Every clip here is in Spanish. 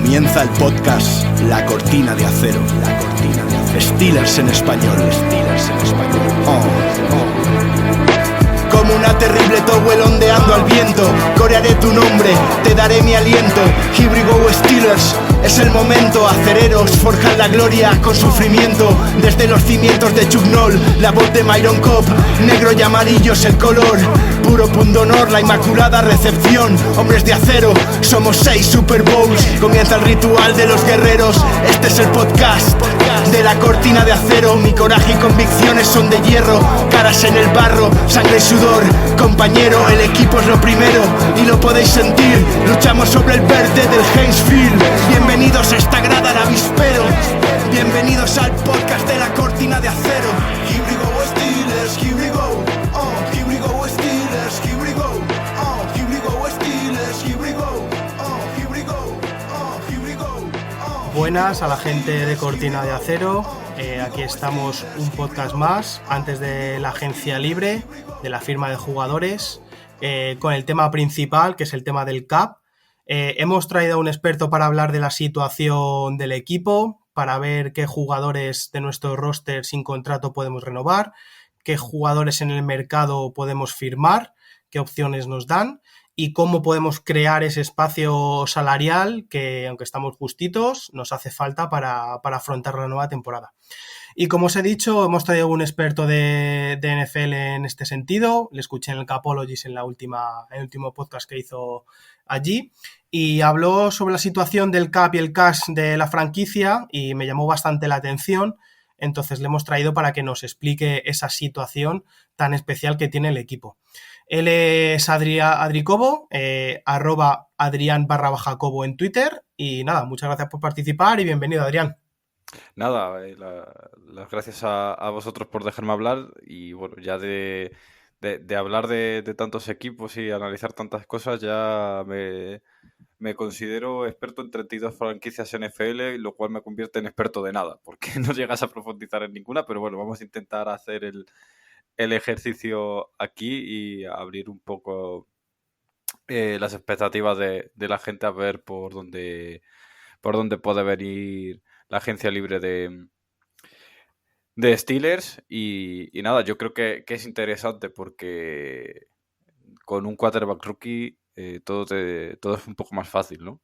Comienza el podcast La Cortina de Acero. La Cortina de Acero. Steelers en español. Steelers en español. Como una terrible towel ondeando al viento, corearé tu nombre, te daré mi aliento. Here we go Steelers, es el momento. Acereros forjan la gloria con sufrimiento. Desde los cimientos de Chuck Noll, la voz de Myron Cobb. Negro y amarillo es el color, puro pundonor, la inmaculada recepción. Hombres de acero, somos 6 Super Bowls. Comienza el ritual de los guerreros. Este es el podcast de La Cortina de Acero. Mi coraje y convicciones son de hierro. Caras en el barro, sangre y sudor. Compañero, el equipo es lo primero y lo podéis sentir. Luchamos sobre el verde del Heinz Field. Bienvenidos a esta grada al avispero. Bienvenidos al podcast de La Cortina de Acero. Here we go Steelers, here we go. Here we go Steelers, here we go. Here we go Steelers, here we go. Here we go. Here we go. Buenas a la gente de Cortina de Acero. Aquí estamos un podcast más antes de la agencia libre, de la firma de jugadores, con el tema principal, que es el tema del cap. Hemos traído a un experto para hablar de la situación del equipo, para ver qué jugadores de nuestro roster sin contrato podemos renovar, qué jugadores en el mercado podemos firmar, qué opciones nos dan y cómo podemos crear ese espacio salarial que, aunque estamos justitos, nos hace falta para afrontar la nueva temporada. Y como os he dicho, hemos traído un experto de NFL en este sentido. Le escuché en el Capologies en el último podcast que hizo allí y habló sobre la situación del cap y el cash de la franquicia y me llamó bastante la atención. Entonces le hemos traído para que nos explique esa situación tan especial que tiene el equipo. Él es Adri Cobo, arroba Adrián_Cobo en Twitter. Y nada, muchas gracias por participar y bienvenido, Adrián. Nada, las gracias a vosotros por dejarme hablar y bueno, ya de hablar de tantos equipos y analizar tantas cosas ya me considero experto en 32 franquicias NFL, lo cual me convierte en experto de nada, porque no llegas a profundizar en ninguna, pero bueno, vamos a intentar hacer el ejercicio aquí y abrir un poco las expectativas de la gente a ver por dónde puede venir la agencia libre de Steelers y nada, yo creo que es interesante porque con un quarterback rookie todo es un poco más fácil, ¿no?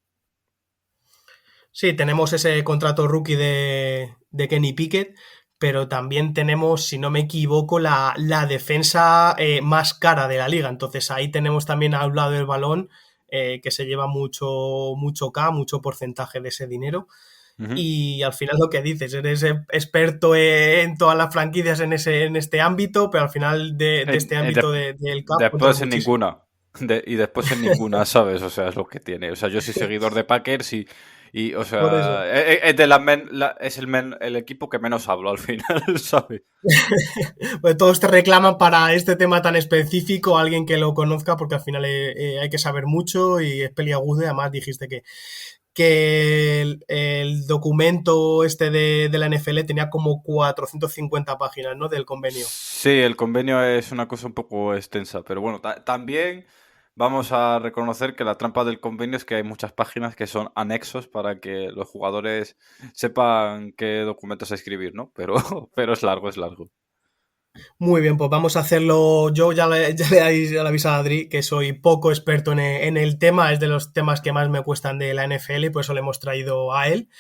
Sí, tenemos ese contrato rookie de Kenny Pickett, pero también tenemos, si no me equivoco, la defensa más cara de la liga. Entonces ahí tenemos también a un lado del balón que se lleva mucho porcentaje de ese dinero. Uh-huh. Y al final lo que dices, eres experto en todas las franquicias en este ámbito, pero al final de este ámbito del campo... Después en ninguna. Y después en ninguna, ¿sabes? O sea, es lo que tiene. O sea, yo soy seguidor de Packers y o sea, es el equipo que menos hablo al final, ¿sabes? Pues todos te reclaman para este tema tan específico a alguien que lo conozca, porque al final hay que saber mucho y es peliagudo. Además dijiste que el documento este de la NFL tenía como 450 páginas, ¿no? Del convenio. Sí, el convenio es una cosa un poco extensa, pero bueno, también vamos a reconocer que la trampa del convenio es que hay muchas páginas que son anexos para que los jugadores sepan qué documentos escribir, ¿no? Pero es largo. Muy bien, pues vamos a hacerlo. Yo ya le aviso a Adri que soy poco experto en el tema, es de los temas que más me cuestan de la NFL y por eso le hemos traído a él.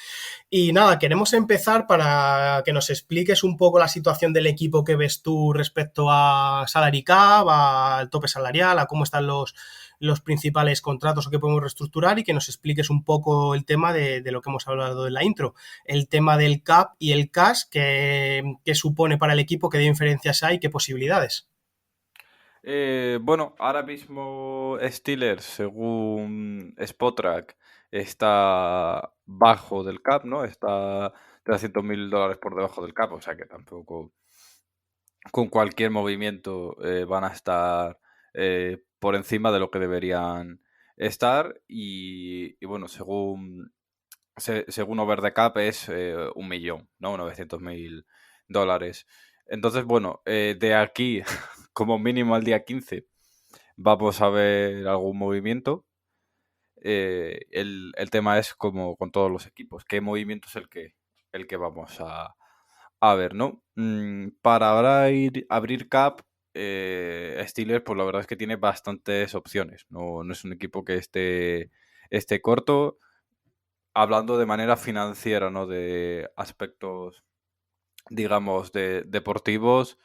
Y nada, queremos empezar para que nos expliques un poco la situación del equipo que ves tú respecto a salary cap, al tope salarial, a cómo están los principales contratos o que podemos reestructurar y que nos expliques un poco el tema de lo que hemos hablado en la intro, el tema del cap y el cash que supone para el equipo, qué diferencias hay, qué posibilidades. Bueno, ahora mismo Steelers, según Spotrac, está bajo del cap, ¿no? Está $300,000 por debajo del cap, o sea que tampoco con cualquier movimiento van a estar por encima de lo que deberían estar y bueno, según over the cap es 1,000,000, ¿no? $900,000. Entonces, bueno, de aquí, como mínimo al día 15, vamos a ver algún movimiento. el tema es como con todos los equipos, qué movimiento es el que vamos a ver, ¿no? Para abrir cap, Steelers, pues la verdad es que tiene bastantes opciones. No es un equipo que esté corto. Hablando de manera financiera, ¿no? De aspectos, digamos, deportivos.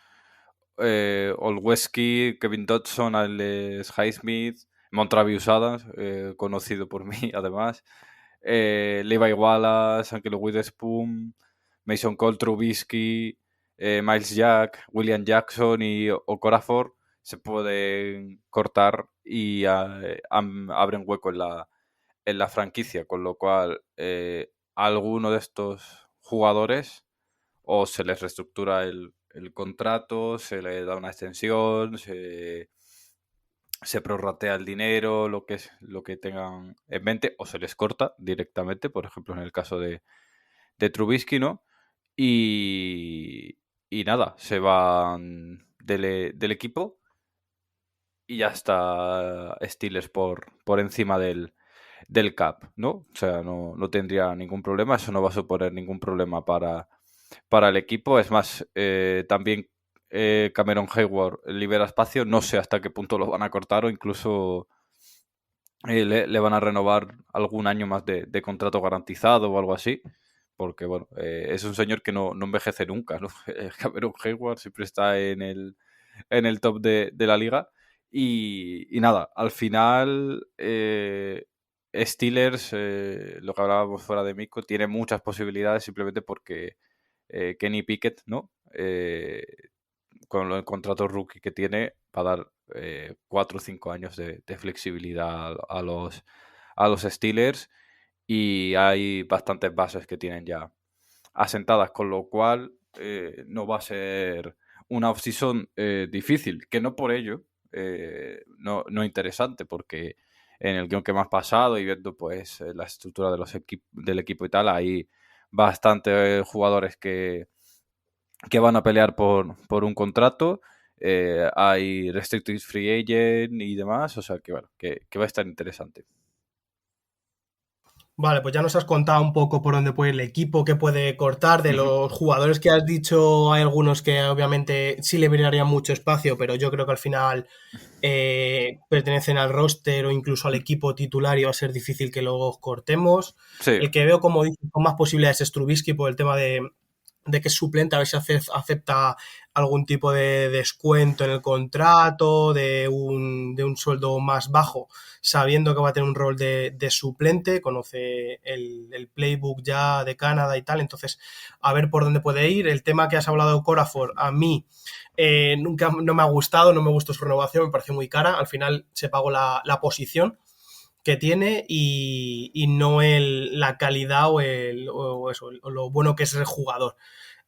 Olszewski, Kevin Dodson, Alex Highsmith, Montravius Adams, conocido por mí además, Levi Wallace, Angelo Witherspoon, Mason Cole, Trubisky, Miles Jack, William Jackson y Okorafor se pueden cortar y abren hueco en la franquicia, con lo cual alguno de estos jugadores o se les reestructura el contrato, se le da una extensión, se prorratea el dinero, lo que tengan en mente, o se les corta directamente, por ejemplo, en el caso de Trubisky, ¿no? Y, y nada, se van del equipo y ya está Steelers por encima del cap, ¿no? O sea, no tendría ningún problema, eso no va a suponer ningún problema para el equipo. Es más, también Cameron Hayward libera espacio, no sé hasta qué punto lo van a cortar o incluso le van a renovar algún año más de contrato garantizado o algo así, porque bueno, es un señor que no envejece nunca, ¿no? Cameron Hayward siempre está en el top de la liga. Y nada, al final Steelers, lo que hablábamos fuera de Mico, tiene muchas posibilidades simplemente porque Kenny Pickett, ¿no? Con el contrato rookie que tiene, va a dar 4 o 5 años de flexibilidad a los Steelers y hay bastantes bases que tienen ya asentadas, con lo cual no va a ser una off-season difícil, que no por ello no interesante, porque en el guión que me has pasado y viendo pues la estructura del equipo y tal, hay bastantes jugadores que van a pelear por un contrato. Hay restricted free agent y demás, o sea que bueno, que va a estar interesante. Vale, pues ya nos has contado un poco por dónde puede ir el equipo, qué puede cortar. De Ujú. los jugadores que has dicho, hay algunos que obviamente sí le brindarían mucho espacio, pero yo creo que al final pertenecen al roster o incluso al equipo titular y va a ser difícil que los cortemos. Sí, El que veo, como dices, con más posibilidades es Trubisky por el tema de que es suplente, a ver si acepta algún tipo de descuento en el contrato, de un sueldo más bajo, sabiendo que va a tener un rol de suplente, conoce el playbook ya de Canadá y tal, entonces a ver por dónde puede ir. El tema que has hablado de Corafor, a mí nunca no me ha gustado, no me gustó su renovación, me pareció muy cara, al final se pagó la posición que tiene y no la calidad o eso, o lo bueno que es el jugador.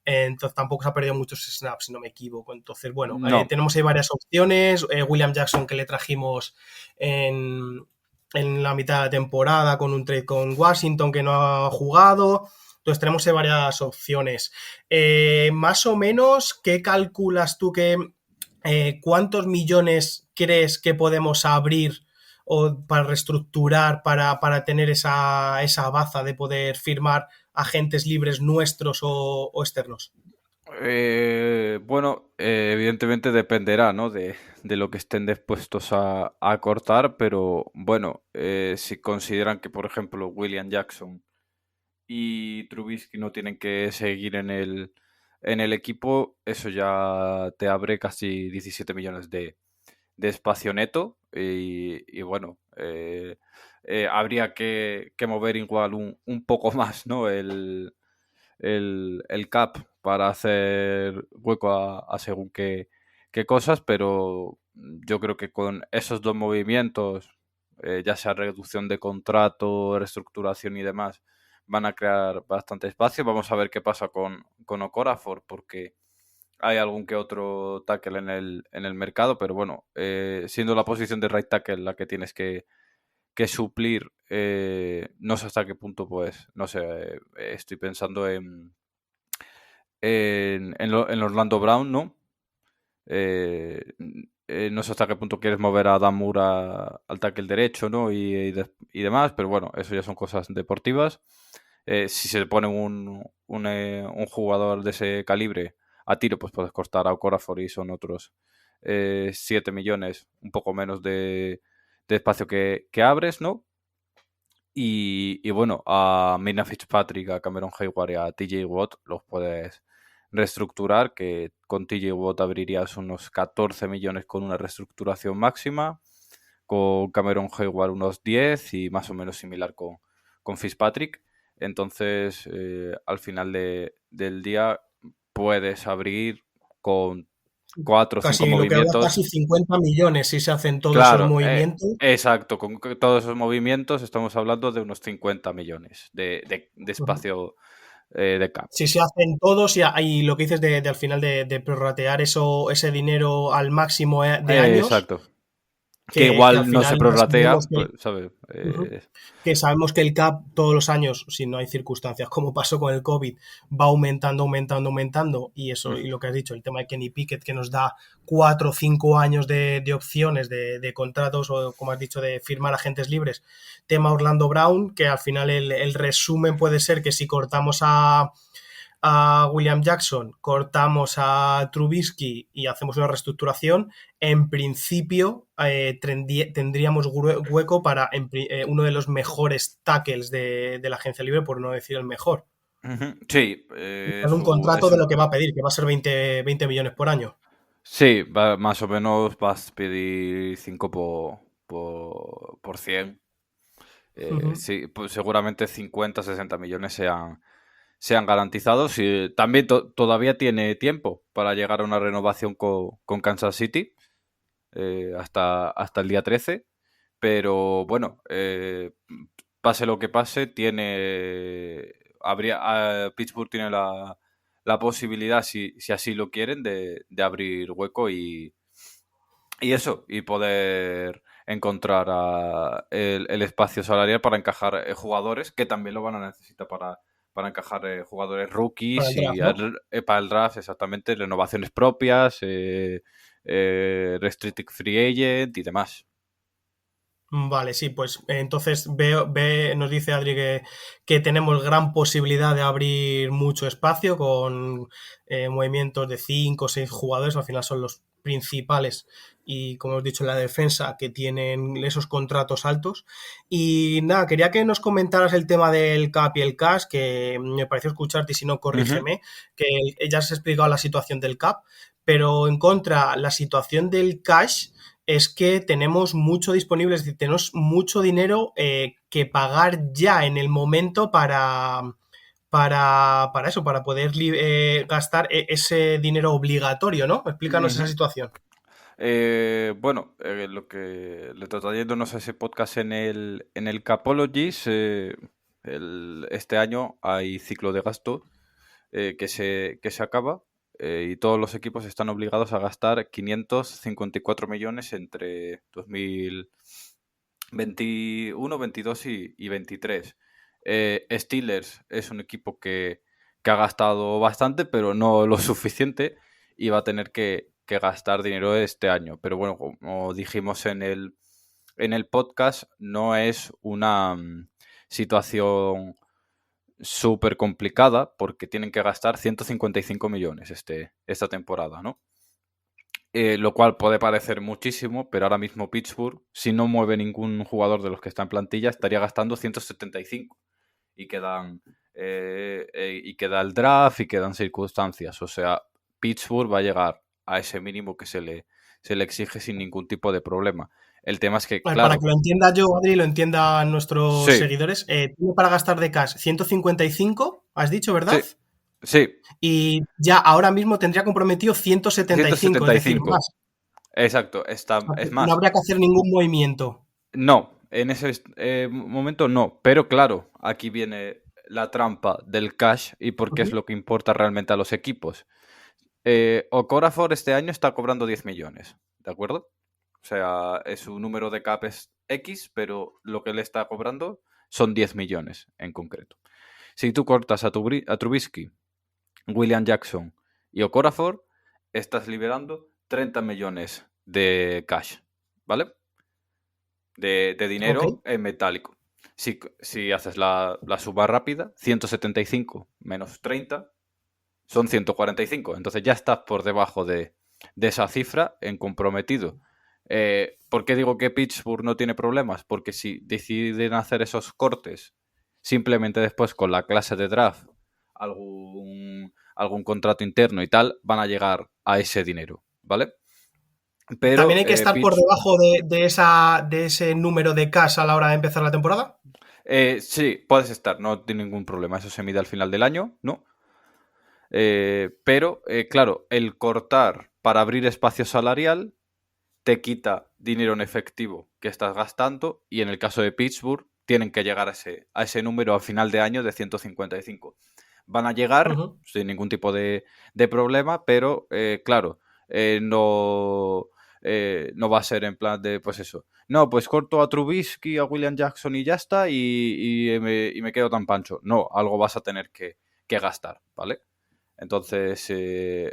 Entonces tampoco se ha perdido muchos snaps, si no me equivoco. Entonces, bueno, no. tenemos ahí varias opciones. William Jackson, que le trajimos en la mitad de la temporada con un trade con Washington que no ha jugado. Entonces tenemos ahí varias opciones. Más o menos, ¿qué calculas tú cuántos millones crees que podemos abrir o para reestructurar, para tener esa baza de poder firmar agentes libres nuestros o externos? Bueno, evidentemente dependerá, ¿no? de lo que estén dispuestos a cortar, pero bueno, si consideran que, por ejemplo, William Jackson y Trubisky no tienen que seguir en el equipo, eso ya te abre casi 17 millones de espacio neto y bueno, habría que mover igual un poco más, ¿no? El cap para hacer hueco a según qué cosas, pero yo creo que con esos dos movimientos, ya sea reducción de contrato, reestructuración y demás, van a crear bastante espacio. Vamos a ver qué pasa con Okorafor, porque hay algún que otro tackle en el mercado, pero bueno, siendo la posición de right tackle la que tienes que suplir, no sé hasta qué punto, pues, no sé, estoy pensando en Orlando Brown, ¿no? no sé hasta qué punto quieres mover a Dan Moore al tackle derecho, ¿no? Y demás, pero bueno, eso ya son cosas deportivas. Si se pone un jugador de ese calibre a tiro, pues puedes cortar a Okorafor y son otros 7 millones, un poco menos de espacio que abres, ¿no? Y bueno, a Mina Fitzpatrick, a Cameron Hayward y a TJ Watt los puedes reestructurar, que con TJ Watt abrirías unos 14 millones con una reestructuración máxima, con Cameron Hayward unos 10 y más o menos similar con Fitzpatrick. Entonces, al final del día puedes abrir con 4 o 5 Casi lo que habla, movimientos. casi 50 millones si se hacen todos esos Claro, movimientos. exacto. Con todos esos movimientos estamos hablando de unos 50 millones de Ujú. espacio de cap. Si se hacen todos y lo que dices de al final de prorratear ese dinero al máximo de años, Exacto. Que que al igual no se final prorratea, sabemos que, pues, ¿sabes? ujú, que sabemos que el CAP todos los años, si no hay circunstancias, como pasó con el COVID, va aumentando, aumentando, aumentando, y eso, y lo que has dicho, el tema de Kenny Pickett, que nos da 4 o 5 años de opciones de contratos, o como has dicho, de firmar agentes libres. Tema Orlando Brown, que al final el resumen puede ser que si cortamos a William Jackson, cortamos a Trubisky y hacemos una reestructuración, en principio tendríamos hueco para uno de los mejores tackles de la agencia libre, por no decir el mejor. Sí, En un contrato de lo que va a pedir, que va a ser 20 millones por año. sí, más o menos vas a pedir 5 por 100. Uh-huh. Sí, pues seguramente 50, 60 millones sean garantizados. Y también todavía tiene tiempo para llegar a una renovación con Kansas City hasta el día 13. Pero bueno, pase lo que pase, Pittsburgh tiene la posibilidad, si así lo quieren, de abrir hueco y eso, y poder encontrar el espacio salarial para encajar jugadores, que también lo van a necesitar para encajar jugadores Para rookies el draft, y ¿no? para el draft, exactamente, renovaciones propias, restricted free agent y demás. Vale, sí, pues entonces nos dice Adri que tenemos gran posibilidad de abrir mucho espacio con movimientos de 5 o 6 jugadores, al final son los principales y como hemos dicho en la defensa que tienen esos contratos altos. Y nada, quería que nos comentaras el tema del cap y el cash, que me pareció escucharte y si no, Ujú. corrígeme, que ya has explicado la situación del cap, pero en contra, la situación del cash es que tenemos mucho disponible, es decir, tenemos mucho dinero que pagar ya en el momento para eso, para poder gastar ese dinero obligatorio, ¿no? Explícanos esa Ujú. situación. Bueno, lo que le trayéndonos a ese podcast en el Capologies, este año hay ciclo de gasto que se acaba y todos los equipos están obligados a gastar 554 millones entre 2021, 22 y 23. Steelers es un equipo que ha gastado bastante, pero no lo suficiente y va a tener que gastar dinero este año. Pero bueno, como dijimos en el podcast, no es una situación súper complicada porque tienen que gastar 155 millones esta temporada, ¿no? Lo cual puede parecer muchísimo, pero ahora mismo Pittsburgh, si no mueve ningún jugador de los que está en plantilla, estaría gastando 175 y y queda el draft y quedan circunstancias. O sea, Pittsburgh va a llegar a ese mínimo que se le exige sin ningún tipo de problema. El tema es que, A ver, para claro, que lo entienda yo, Adri, y lo entiendan nuestros sí, seguidores, tiene para gastar de cash 155, has dicho, ¿verdad? sí, sí, Y ya ahora mismo tendría comprometido 175, es decir, 175. más. Exacto, O sea, que es no más. habría que hacer ningún movimiento. No, en ese momento no, pero claro, aquí viene la trampa del cash y por qué es Ujú. lo que importa realmente a los equipos. Okorafor este año está cobrando 10 millones, ¿de acuerdo? O sea, su número de cap es X, pero lo que le está cobrando son 10 millones en concreto. Si tú cortas a Trubisky, William Jackson y Okorafor, estás liberando 30 millones de cash, ¿vale? De dinero Ok. en metálico. Si haces la suma rápida, 175 menos 30 son 145. Entonces ya estás por debajo de esa cifra en comprometido. ¿Por qué digo que Pittsburgh no tiene problemas? Porque si deciden hacer esos cortes simplemente después con la clase de draft, algún contrato interno y tal, van a llegar a ese dinero, ¿vale? Pero ¿También hay que estar por debajo de ese número de cash a la hora de empezar la temporada? Sí, puedes estar, no tiene ningún problema. Eso se mide al final del año, ¿no? Pero, claro, el cortar para abrir espacio salarial te quita dinero en efectivo que estás gastando y en el caso de Pittsburgh tienen que llegar a ese número a final de año de 155. Van a llegar Ujú. sin ningún tipo de problema, pero claro, no va a ser en plan de, pues eso. No, pues corto a Trubisky, a William Jackson y ya está, y me quedo tan pancho. No, algo vas a tener que gastar, ¿vale? Entonces,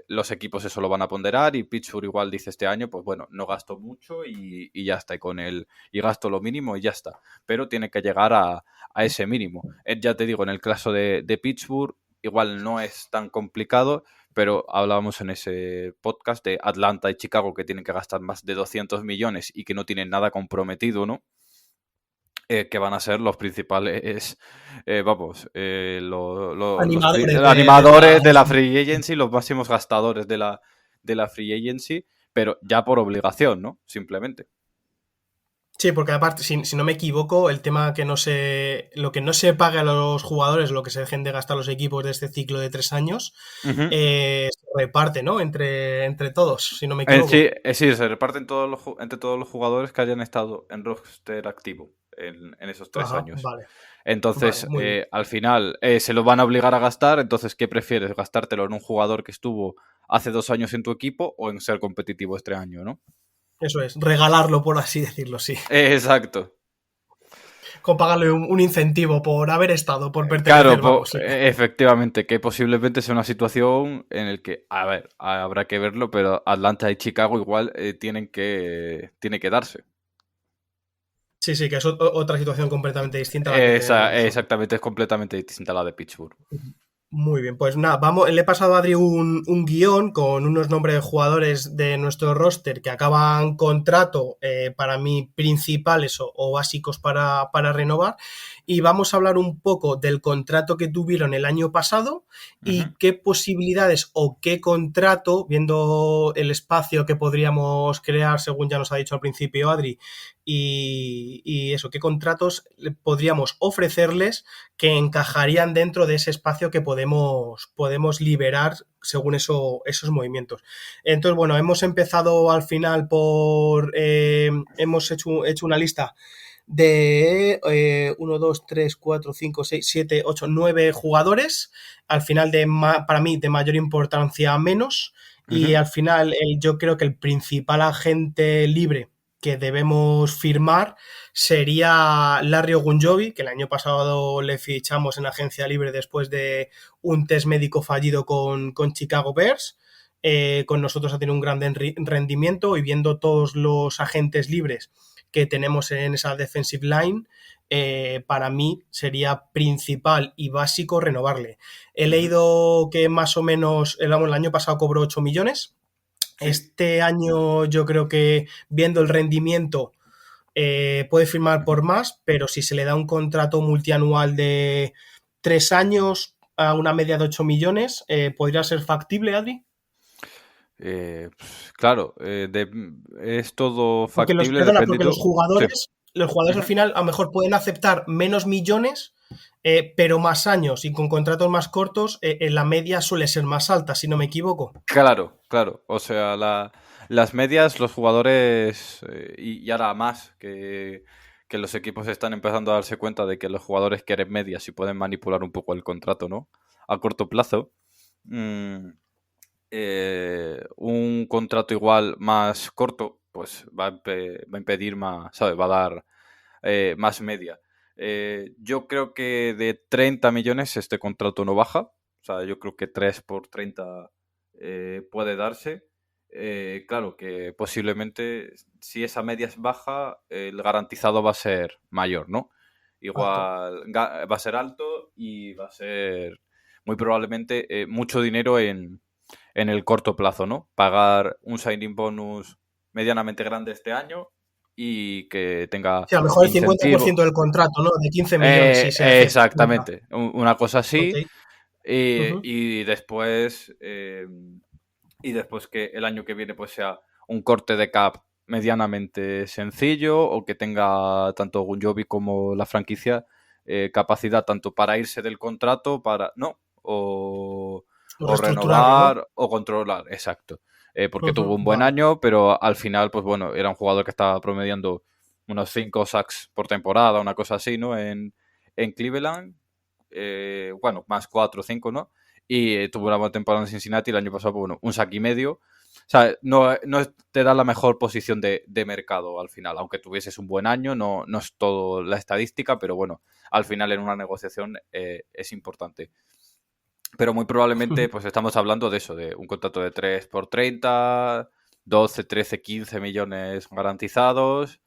los equipos eso lo van a ponderar y Pittsburgh igual dice este año, pues bueno, no gasto mucho y ya está, y gasto lo mínimo y ya está. Pero tiene que llegar a ese mínimo. Ya te digo, en el caso de Pittsburgh, igual no es tan complicado, pero hablábamos en ese podcast de Atlanta y Chicago que tienen que gastar más de 200 millones y que no tienen nada comprometido, ¿no? Que van a ser los principales, Animadores los de la... animadores de la free agency, los máximos gastadores de la free agency, pero ya por obligación, ¿no? Simplemente. Sí, porque aparte, si no me equivoco, el tema lo que no se paga a los jugadores, lo que se dejen de gastar los equipos de este ciclo de 3 años, Ujú. se reparte, ¿no? Entre todos, si no me Sí, equivoco. sí, se reparten entre todos los jugadores que hayan estado en roster activo en esos tres Ajá, años. vale, vale, Entonces, muy bien. al final, se lo van a obligar a gastar. Entonces, ¿qué prefieres? ¿Gastártelo en un jugador que estuvo hace 2 años en tu equipo o en ser competitivo este año, ¿no? Eso es, regalarlo, por así decirlo, sí. Exacto. Con pagarle un incentivo por haber estado, por Claro, pertenecer, vamos, sí. efectivamente, que posiblemente sea una situación en la que, a ver, habrá que verlo, pero Atlanta y Chicago igual tiene que darse. Sí, sí, que es otra situación completamente distinta a la que tenemos nosotros. Exactamente, es completamente distinta a la de Pittsburgh. Muy bien, pues nada, vamos, le he pasado a Adri un guión con unos nombres de jugadores de nuestro roster que acaban contrato, para mí principales o básicos para renovar, y vamos a hablar un poco del contrato que tuvieron el año pasado Ujú. y qué posibilidades o qué contrato, viendo el espacio que podríamos crear, según ya nos ha dicho al principio Adri, y eso, qué contratos podríamos ofrecerles que encajarían dentro de ese espacio que podemos liberar según esos movimientos. Entonces, bueno, hemos empezado al final hemos hecho una lista de 1, 2, 3, 4, 5, 6, 7, 8, 9 jugadores, al final para mí de mayor importancia a menos, y Ujú. al final yo creo que el principal agente libre que debemos firmar sería Larry Ogunjobi, que el año pasado le fichamos en agencia libre después de un test médico fallido con Chicago Bears. Con nosotros ha tenido un gran rendimiento y viendo todos los agentes libres que tenemos en esa defensive line, para mí sería principal y básico renovarle. He Ujú. leído que más o menos el año pasado cobró 8 millones. Sí. Este año yo creo que viendo el rendimiento puede firmar Ujú. por más, pero si se le da un contrato multianual de 3 años a una media de 8 millones, ¿podría ser factible, Adri? Claro, es todo Porque factible dependiendo. Sí. los jugadores al Ujú. final a lo mejor pueden aceptar menos millones, pero más años y con contratos más cortos, la media suele ser más alta, si no me equivoco. Claro, claro. O sea, las medias, los jugadores, y ahora más, que los equipos están empezando a darse cuenta de que los jugadores quieren medias y pueden manipular un poco el contrato, ¿no? A corto plazo. Mm, un contrato igual más corto, pues va a impedir más, ¿sabes? Va a dar más media. Yo creo que de 30 millones este contrato no baja. O sea, yo creo que 3 por 30 puede darse. claro que posiblemente si esa media es baja, el garantizado va a ser mayor, ¿no? Igual va a ser alto y va a ser muy probablemente mucho dinero en el corto plazo, ¿no? Pagar un signing bonus medianamente grande este año y que tenga Sí, a lo mejor el incentivo. 50% del contrato, ¿no? De 15 millones, si se hace. Exactamente, una cosa Ok. así. Ujú. Y después que el año que viene pues sea un corte de cap medianamente sencillo o que tenga tanto Gunjobi como la franquicia capacidad tanto para irse del contrato, para no, O o reestructurarlo, ¿no? renovar o controlar, exacto. Porque tuvo Ujú, un buen vale. año, pero al final, pues bueno, era un jugador que estaba promediando unos 5 sacks por temporada, una cosa así, ¿no? En Cleveland, bueno, más 4 o 5, ¿no? Y tuvo una buena temporada en Cincinnati el año pasado, pues, bueno, un sack y medio. O sea, no te da la mejor posición de mercado al final, aunque tuvieses un buen año, no es todo la estadística, pero bueno, al final en una negociación es importante. Pero muy probablemente, pues estamos hablando de eso, de un contrato de 3 por 30, 12, 13, 15 millones garantizados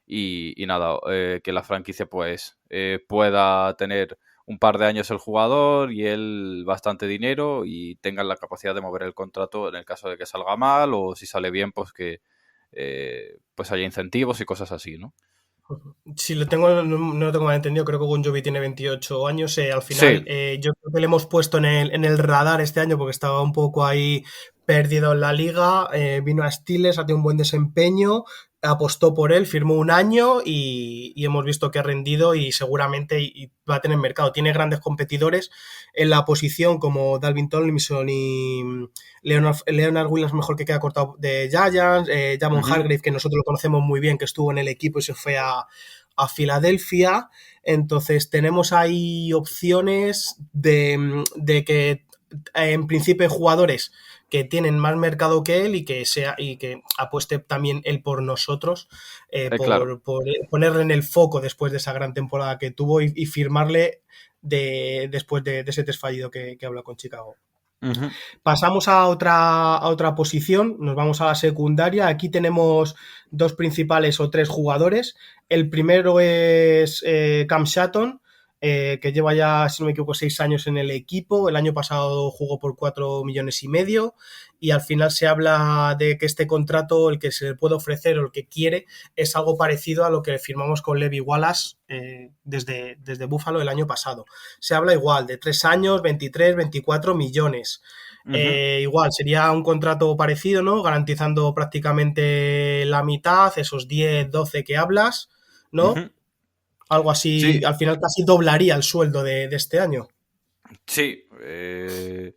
y nada, que la franquicia pues pueda tener un par de años el jugador y él bastante dinero y tengan la capacidad de mover el contrato en el caso de que salga mal o si sale bien pues que pues haya incentivos y cosas así, ¿no? Si lo tengo, no lo tengo mal entendido, creo que Gun Jovi tiene 28 años. Al final, Sí, yo creo que le hemos puesto en el radar este año porque estaba un poco ahí perdido en la liga. Vino a Steelers, ha tenido un buen desempeño, apostó por él, firmó un año y hemos visto que ha rendido y seguramente va a tener mercado. Tiene grandes competidores en la posición como Dalvin Tomlinson y Leonard Williams, mejor que queda cortado de Giants, Jamon ujú, Hargrave, que nosotros lo conocemos muy bien, que estuvo en el equipo y se fue a Filadelfia. Entonces tenemos ahí opciones de que en principio hay jugadores que tienen más mercado que él y que apueste también él por nosotros, claro. por ponerle en el foco después de esa gran temporada que tuvo y firmarle después de ese test fallido que habló con Chicago. Ujú, Pasamos a otra posición, nos vamos a la secundaria. Aquí tenemos dos principales o tres jugadores. El primero es Cam Sutton, que lleva ya, si no me equivoco, 6 años en el equipo. El año pasado jugó por 4,5 millones y al final se habla de que este contrato, el que se le puede ofrecer o el que quiere, es algo parecido a lo que firmamos con Levi Wallace desde Buffalo el año pasado. Se habla igual de 3 años, 23, 24 millones. ujú, Igual, sería un contrato parecido, ¿no? Garantizando prácticamente la mitad, esos 10, 12 que hablas, ¿no? ujú. Algo así, Sí, al final casi doblaría el sueldo de este año. sí. Eh,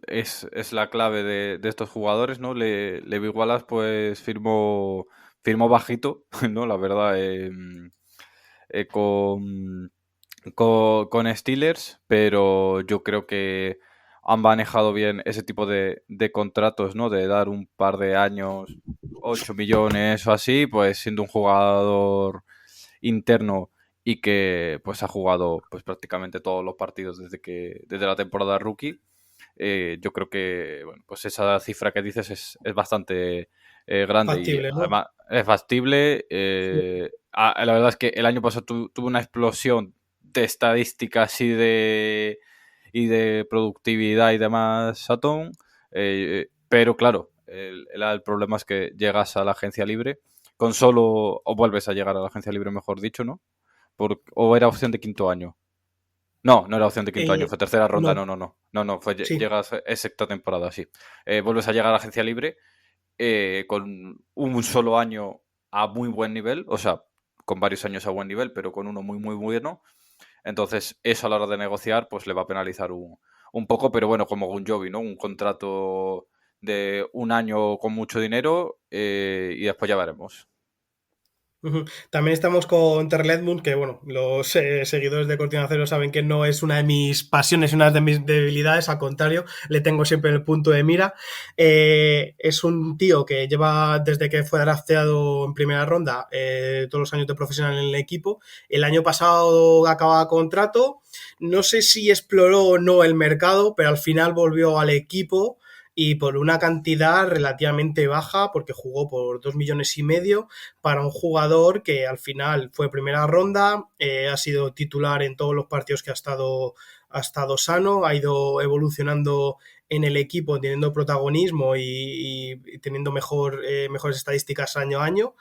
es la clave de estos jugadores, ¿no? Levi Wallace pues firmó bajito, ¿no? La verdad, con Steelers, pero yo creo que han manejado bien ese tipo de contratos, ¿no? De dar un par de años, 8 millones o así, pues siendo un jugador interno y que pues ha jugado pues prácticamente todos los partidos desde la temporada rookie. Yo creo que bueno, pues esa cifra que dices es bastante grande y Factible, ¿no? además es factible. Sí. La verdad es que el año pasado tuvo una explosión de estadísticas y de productividad y demás, Saturn. Pero claro, el problema es que llegas a la agencia libre con solo, o vuelves a llegar a la agencia libre, mejor dicho, ¿no? O era opción de quinto año. No era opción de quinto año, Eh, fue tercera ronda, no, no, fue sí. llegas a sexta temporada, sí. Vuelves a llegar a la agencia libre con un solo año a muy buen nivel, o sea, con varios años a buen nivel, pero con uno muy, muy bueno. Entonces, eso a la hora de negociar, pues le va a penalizar un poco, pero bueno, como Gunjobi, ¿no? Un contrato de un año con mucho dinero y después ya veremos. Ujú. También estamos con Terrell Edmunds, que bueno, los seguidores de Cortina Cero saben que no es una de mis pasiones y una de mis debilidades, al contrario, le tengo siempre en el punto de mira. Es un tío que lleva desde que fue drafteado en primera ronda todos los años de profesional en el equipo. El año pasado acababa contrato, no sé si exploró o no el mercado, pero al final volvió al equipo. y por una cantidad relativamente baja, porque jugó por 2,5 millones para un jugador que al final fue primera ronda, ha sido titular en todos los partidos que ha estado sano, ha ido evolucionando en el equipo, teniendo protagonismo y teniendo mejores estadísticas año a año.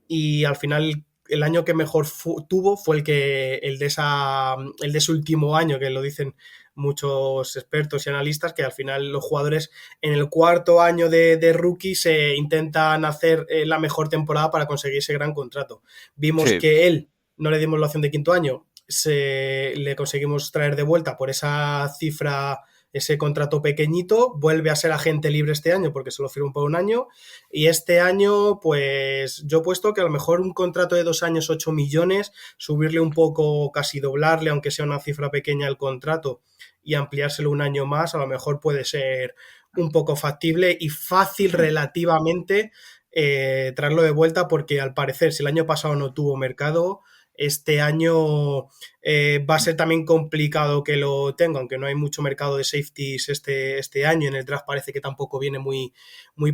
Y al final el año que mejor tuvo fue el de ese último año, que lo dicen muchos expertos y analistas, que al final los jugadores en el cuarto año de rookie se intentan hacer la mejor temporada para conseguir ese gran contrato. Vimos Sí, que él no le dimos la opción de quinto año, le conseguimos traer de vuelta por esa cifra, ese contrato pequeñito, vuelve a ser agente libre este año porque se lo firmó por un año, y este año pues yo he puesto que a lo mejor un contrato de 2 años, 8 millones, subirle un poco, casi doblarle, aunque sea una cifra pequeña el contrato, y ampliárselo un año más, a lo mejor puede ser un poco factible y fácil relativamente traerlo de vuelta, porque al parecer si el año pasado no tuvo mercado, este año va a ser también complicado que lo tenga, aunque no hay mucho mercado de safeties este año. En el draft parece que tampoco viene muy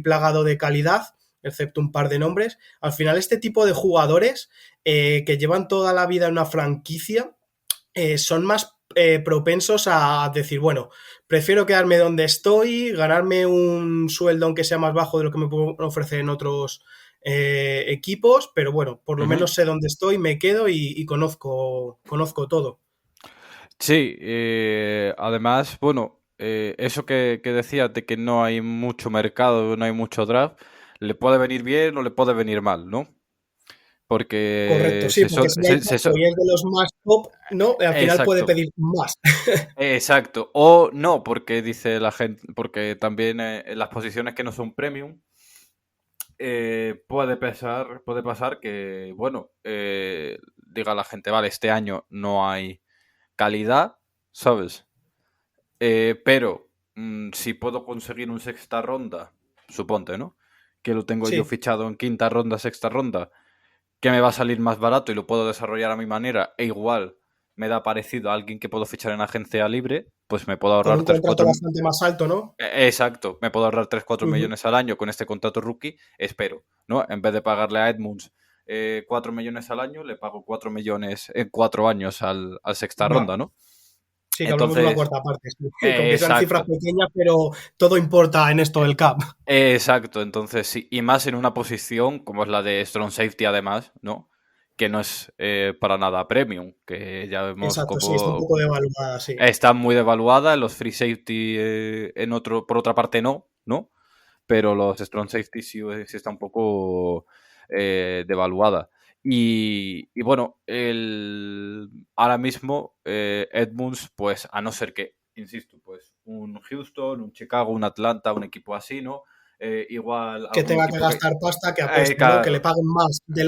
plagado de calidad, excepto un par de nombres. Al final, este tipo de jugadores que llevan toda la vida en una franquicia son más propensos a decir, bueno, prefiero quedarme donde estoy, ganarme un sueldo aunque sea más bajo de lo que me pueden ofrecer en otros equipos, pero bueno, por lo ujú. menos sé dónde estoy, me quedo y conozco todo. Sí, además, bueno, eso que decías de que no hay mucho mercado, no hay mucho draft, le puede venir bien o le puede venir mal, ¿no? Porque Porque sí, porque si hay poco y es de los más top, ¿no? Al final puede exacto, pedir más. exacto. O no, porque dice la gente, porque también en las posiciones que no son premium, puede pasar que, bueno, diga la gente, vale, este año no hay calidad, ¿sabes? Pero si puedo conseguir un sexta ronda, suponte, ¿no? Que lo tengo yo Sí, fichado en quinta ronda, sexta ronda, que me va a salir más barato y lo puedo desarrollar a mi manera, e igual me da parecido a alguien que puedo fichar en agencia libre, pues me puedo con ahorrar un 3 contrato 4 bastante más alto, ¿no? Exacto, me puedo ahorrar 3 4 Ujú. millones al año con este contrato rookie, espero, ¿no? En vez de pagarle a Edmunds 4 millones al año, le pago 4 millones en 4 años al sexta Ya. ronda, ¿no? Sí, que hablamos de una Entonces, cuarta parte, sí. Aunque sean cifras exacto. pequeñas, pero todo importa en esto del cap. Exacto, entonces sí, y más en una posición como es la de Strong Safety además, ¿no? Que no es para nada premium, que ya vemos Exacto, sí, está un como poco devaluada, sí. está muy devaluada, los Free Safety por otra parte no, ¿no? Pero los Strong Safety sí, sí está un poco devaluada. Y bueno, ahora mismo Edmunds, pues a no ser que, insisto, pues un Houston, un Chicago, un Atlanta, un equipo así, ¿no? Igual Que algún tenga que equipo que... gastar pasta, que apueste, ¿no? Que le claro, paguen más de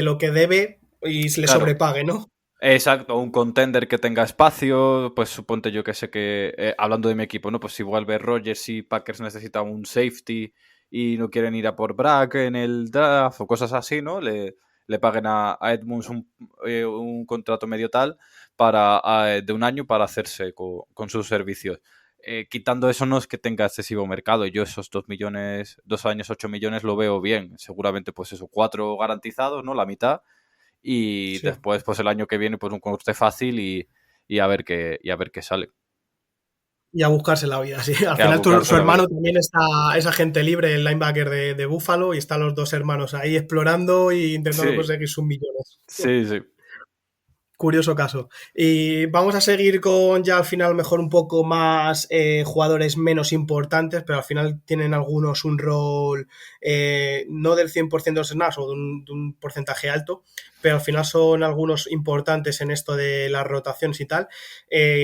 lo que debe y se le claro. sobrepague, ¿no? Exacto, un contender que tenga espacio, pues suponte yo que sé que, hablando de mi equipo, ¿no? Pues si vuelve Rodgers y Packers necesitan un safety y no quieren ir a por Bragg en el draft o cosas así, ¿no? Le paguen a Edmunds un contrato medio tal de un año para hacerse con sus servicios. Quitando eso no es que tenga excesivo mercado. Yo esos 2 millones, 2 años, 8 millones lo veo bien. Seguramente pues eso, 4 garantizados, ¿no? La mitad y Sí. después pues el año que viene pues un coste fácil y a ver qué sale. Y a buscarse la vida, sí. Al Que a final buscarse su la vida. hermano también es agente libre, el linebacker de Buffalo, y están los dos hermanos ahí explorando e intentando Sí, conseguir sus millones. sí, sí. Curioso caso. Y vamos a seguir con ya al final mejor un poco más jugadores menos importantes, pero al final tienen algunos un rol no del 100% de los snaps o de un porcentaje alto, pero al final son algunos importantes en esto de las rotaciones y tal.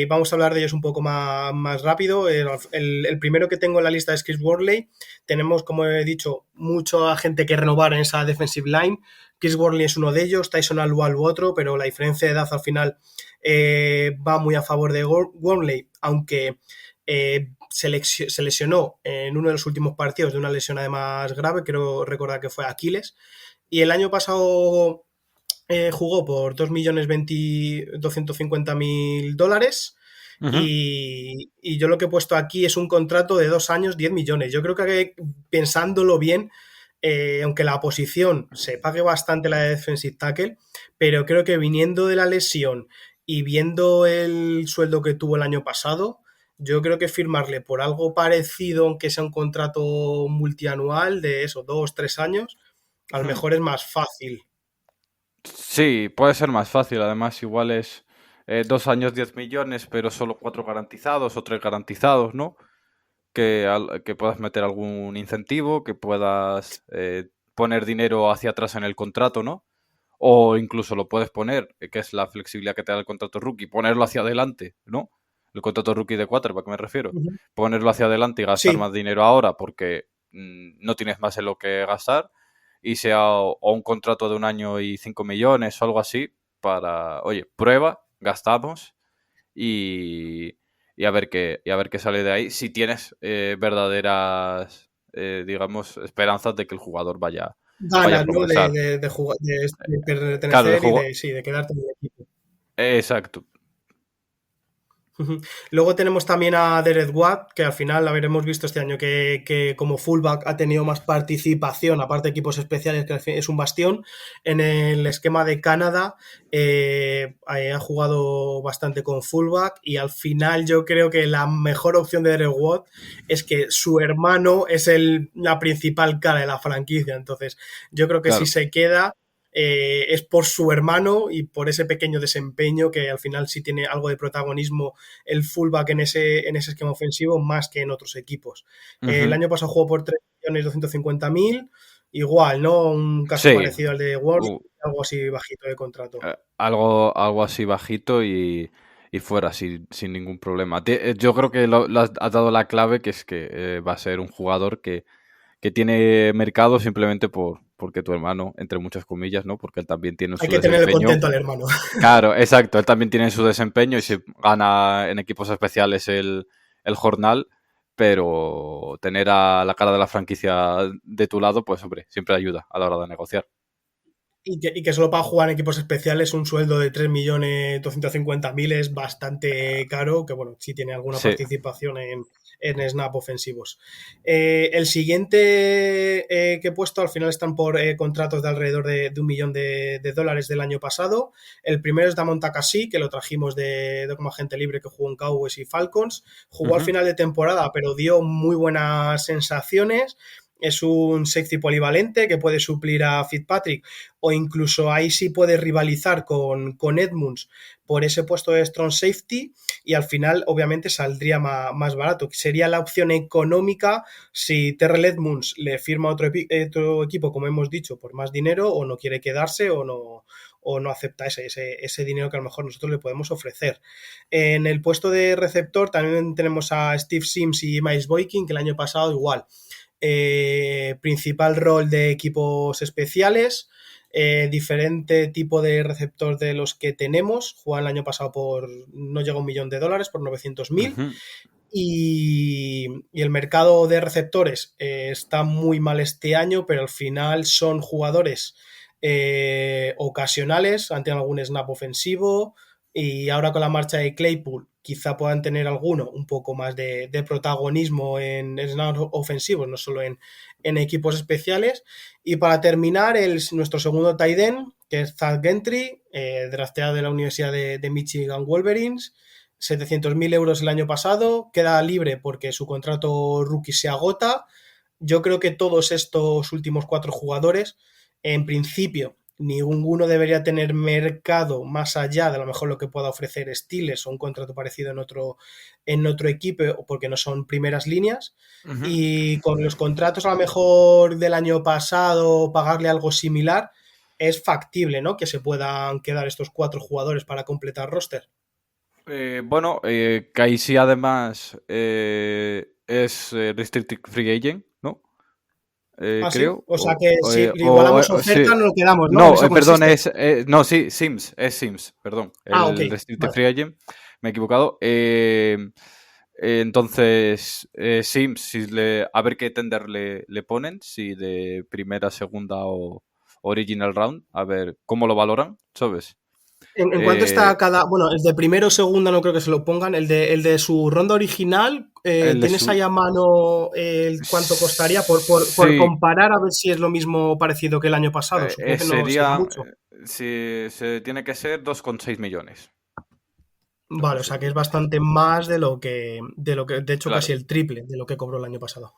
Vamos a hablar de ellos un poco más rápido. El primero que tengo en la lista es Chris Worley. Tenemos, como he dicho, mucha gente que renovar en esa defensive line. Chris Worley es uno de ellos, Tyson Alualu otro, pero la diferencia de edad al final va muy a favor de Worley, aunque se lesionó en uno de los últimos partidos de una lesión además grave, creo recordar que fue Aquiles, y el año pasado jugó por 2.250.000 dólares Ujú. y yo lo que he puesto aquí es un contrato de 2 años, 10 millones. Yo creo que pensándolo bien, aunque la posición se pague bastante la de defensive tackle, pero creo que viniendo de la lesión y viendo el sueldo que tuvo el año pasado, yo creo que firmarle por algo parecido, aunque sea un contrato multianual de eso, 2, 3 años, a lo Hmm. mejor es más fácil. Sí, puede ser más fácil. Además, igual es 2 años 10 millones, pero solo 4 garantizados o 3 garantizados, ¿no? Que puedas meter algún incentivo, que puedas poner dinero hacia atrás en el contrato, ¿no? O incluso lo puedes poner, que es la flexibilidad que te da el contrato rookie, ponerlo hacia adelante, ¿no? El contrato rookie de quarterback, me refiero. Ujú. Ponerlo hacia adelante y gastar Sí, más dinero ahora porque no tienes más en lo que gastar. Y sea o un contrato de 1 año y 5 millones o algo así para, oye, prueba, gastamos y, y a ver qué sale de ahí. Si tienes verdaderas, digamos, esperanzas de que el jugador vaya a ganas, ¿no? progresar. De Claro, pertenecer y sí, de quedarte en el equipo. exacto. Ujú. Luego tenemos también a Derek Watt, que al final habremos visto este año que como fullback ha tenido más participación, aparte de equipos especiales, que al fin es un bastión. En el esquema de Canadá ha jugado bastante con fullback y al final yo creo que la mejor opción de Derek Watt es que su hermano es la principal cara de la franquicia. Entonces yo creo que si Claro. se queda es por su hermano y por ese pequeño desempeño que al final sí tiene algo de protagonismo el fullback en ese esquema ofensivo más que en otros equipos. El Ujú. año pasado jugó por 3.250.000, igual, ¿no? Un caso Sí, parecido al de Wars, u- algo así bajito de contrato. algo así bajito y fuera, sin ningún problema. Yo creo que has dado la clave, que es que va a ser un jugador que tiene mercado simplemente porque tu hermano, entre muchas comillas, ¿no? Porque él también tiene Hay su que tenerle desempeño. contento al hermano. Claro, exacto, él también tiene su desempeño y se gana en equipos especiales el jornal, pero tener a la cara de la franquicia de tu lado, pues hombre, siempre ayuda a la hora de negociar. Y que solo para jugar en equipos especiales un sueldo de 3.250.000 es bastante caro, que bueno, sí tiene alguna Sí. participación en snap ofensivos. El siguiente que he puesto, al final están por contratos de alrededor de 1 millón de dólares del año pasado. El primero es Damon Takasi, que lo trajimos como agente libre que jugó en Cowboys y Falcons. Jugó al Ujú. final de temporada, pero dio muy buenas sensaciones. Es un safety polivalente que puede suplir a Fitzpatrick o incluso ahí sí puede rivalizar con Edmunds por ese puesto de strong safety y al final obviamente saldría más barato. Sería la opción económica si Terrell Edmunds le firma otro equipo, como hemos dicho, por más dinero o no quiere quedarse o no acepta ese dinero que a lo mejor nosotros le podemos ofrecer. En el puesto de receptor también tenemos a Steve Sims y Miles Boykin, que el año pasado igual. Principal rol de equipos especiales, diferente tipo de receptor de los que tenemos. Jugó el año pasado no llega a 1 millón de dólares, por 900.000. Ujú. Y el mercado de receptores está muy mal este año, pero al final son jugadores ocasionales, han tenido algún snap ofensivo y ahora con la marcha de Claypool quizá puedan tener alguno un poco más de protagonismo en snaps ofensivos, no solo en equipos especiales. Y para terminar, nuestro segundo tight end, que es Zach Gentry, drafteado de la Universidad de Michigan Wolverines, 700.000 euros el año pasado, queda libre porque su contrato rookie se agota. Yo creo que todos estos últimos 4 jugadores, en principio, ninguno debería tener mercado más allá de a lo mejor lo que pueda ofrecer Steelers o un contrato parecido en otro equipo, porque no son primeras líneas. Ujú. Y con los contratos a lo mejor del año pasado, pagarle algo similar, es factible, ¿no? Que se puedan quedar estos 4 jugadores para completar roster. Bueno, Kaisi además es Restricted Free Agent, ¿no? Ah, sí. Creo. O sea que si igualamos Sí. oferta, no lo quedamos, ¿no? En No, eso perdón, consiste. no, sí, Sims, perdón. Ah, ok. El Restricted Vale. Free Agent, me he equivocado. Entonces, Sims, a ver qué tender le ponen, si de primera, segunda o Original Round, a ver cómo lo valoran, ¿sabes? ¿En cuánto está cada...? Bueno, el de primero o segunda no creo que se lo pongan. El de su ronda original, El de ¿tienes su... ahí a mano cuánto costaría? Por Sí, comparar a ver si es lo mismo parecido que el año pasado. Supongo que no será sería... mucho. Si se tiene que ser 2,6 millones. Vale, o 2,6 sea que es millones. bastante más de lo que, de hecho casi Claro, el triple de lo que cobró el año pasado.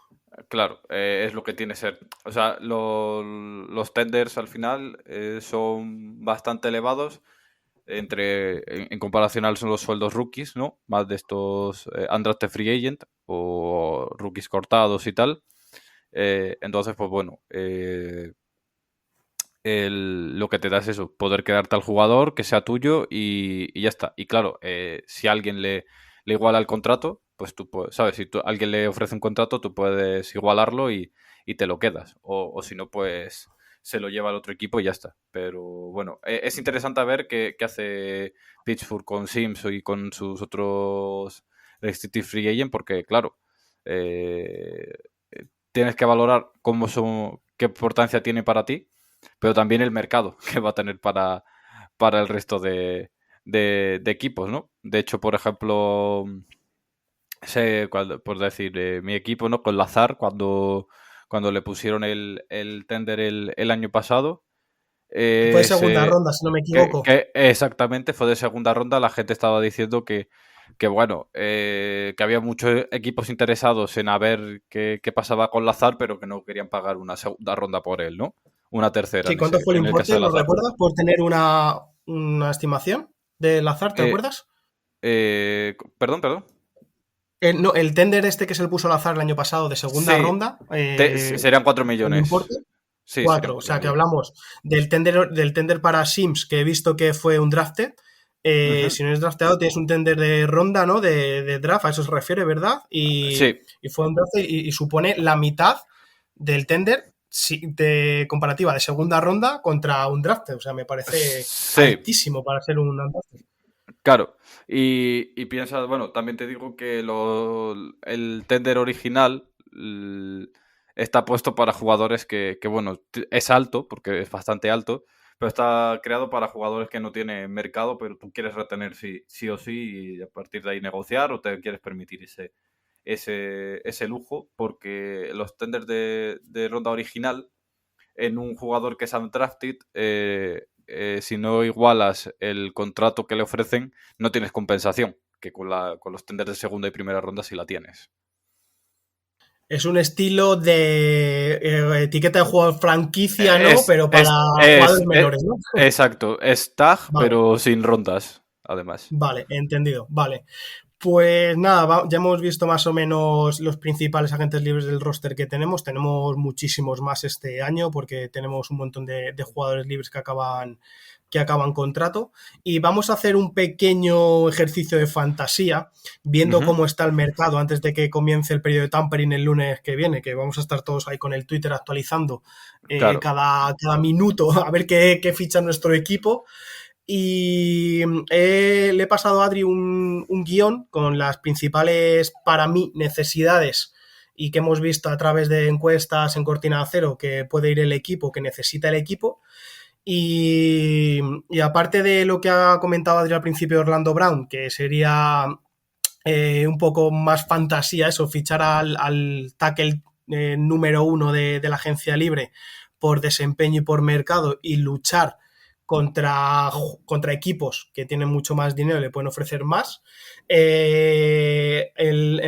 claro, es lo que tiene que ser. O sea, los tenders al final son bastante elevados en comparación a los sueldos rookies, ¿no? Más de estos undrafted free agent o rookies cortados y tal. Entonces, pues bueno, lo que te da es eso, poder quedarte al jugador, que sea tuyo y ya está. Y claro, si alguien le iguala el contrato, pues tú puedes, ¿sabes? Si alguien le ofrece un contrato, tú puedes igualarlo y te lo quedas. O si no, pues se lo lleva al otro equipo y ya está. Pero bueno, es interesante ver qué hace Pittsburgh con Sims y con sus otros restricted free agent, porque claro, eh, tienes que valorar qué importancia tiene para ti, pero también el mercado que va a tener para el resto de equipos, ¿no? De hecho, por ejemplo, por decir, mi equipo, ¿no? Con Lazar, cuando le pusieron el tender el año pasado, Que fue segunda ronda, si no me equivoco. que exactamente fue de segunda ronda, la gente estaba diciendo que bueno, que había muchos equipos interesados en a ver qué pasaba con Lazar, pero que no querían pagar una segunda ronda por él, ¿no? Una tercera Sí, ¿cuánto fue el en el caso importe? de ¿Lo Lazar. recuerdas? Por tener una estimación del azar, ¿te Eh, acuerdas? perdón. No, el tender este que se le puso al azar el año pasado de segunda Sí, ronda, serían 4 el millones. importe, Sí, serían 4. O 4 sea que millones. hablamos del tender para Sims, que he visto que fue un drafted. Ujú. Si no es drafteado, tienes un tender de ronda, ¿no? De draft, a eso se refiere, ¿verdad? Sí, Y fue un drafted y supone la mitad del tender de comparativa de segunda ronda contra un drafted. O sea, me parece sí, altísimo para ser un undrafted. claro. Y piensas, bueno, también te digo que el tender original está puesto para jugadores que, bueno, es alto, porque es bastante alto, pero está creado para jugadores que no tienen mercado, pero tú quieres retener sí o sí y a partir de ahí negociar o te quieres permitir ese lujo, porque los tenders de ronda original en un jugador que es undrafted, si no igualas el contrato que le ofrecen, no tienes compensación, que con los tenders de segunda y primera ronda sí la tienes. Es un estilo de etiqueta de jugador franquicia, ¿no? Es, Pero para es, jugadores es, es- menores, ¿no? exacto, es tag, Vale, pero sin rondas, además. vale, entendido, vale. Pues nada, ya hemos visto más o menos los principales agentes libres del roster que tenemos. Tenemos muchísimos más este año porque tenemos un montón de jugadores libres que acaban contrato. Y vamos a hacer un pequeño ejercicio de fantasía, viendo Ujú. cómo está el mercado antes de que comience el periodo de tampering el lunes que viene, que vamos a estar todos ahí con el Twitter actualizando Claro. cada minuto a ver qué ficha nuestro equipo. Y le he pasado a Adri un guión con las principales, para mí, necesidades y que hemos visto a través de encuestas en Cortina de Acero que puede ir el equipo, que necesita el equipo. Y aparte de lo que ha comentado Adri al principio de Orlando Brown, que sería un poco más fantasía eso, fichar al tackle número 1 de la agencia libre por desempeño y por mercado y luchar contra equipos que tienen mucho más dinero y le pueden ofrecer más. En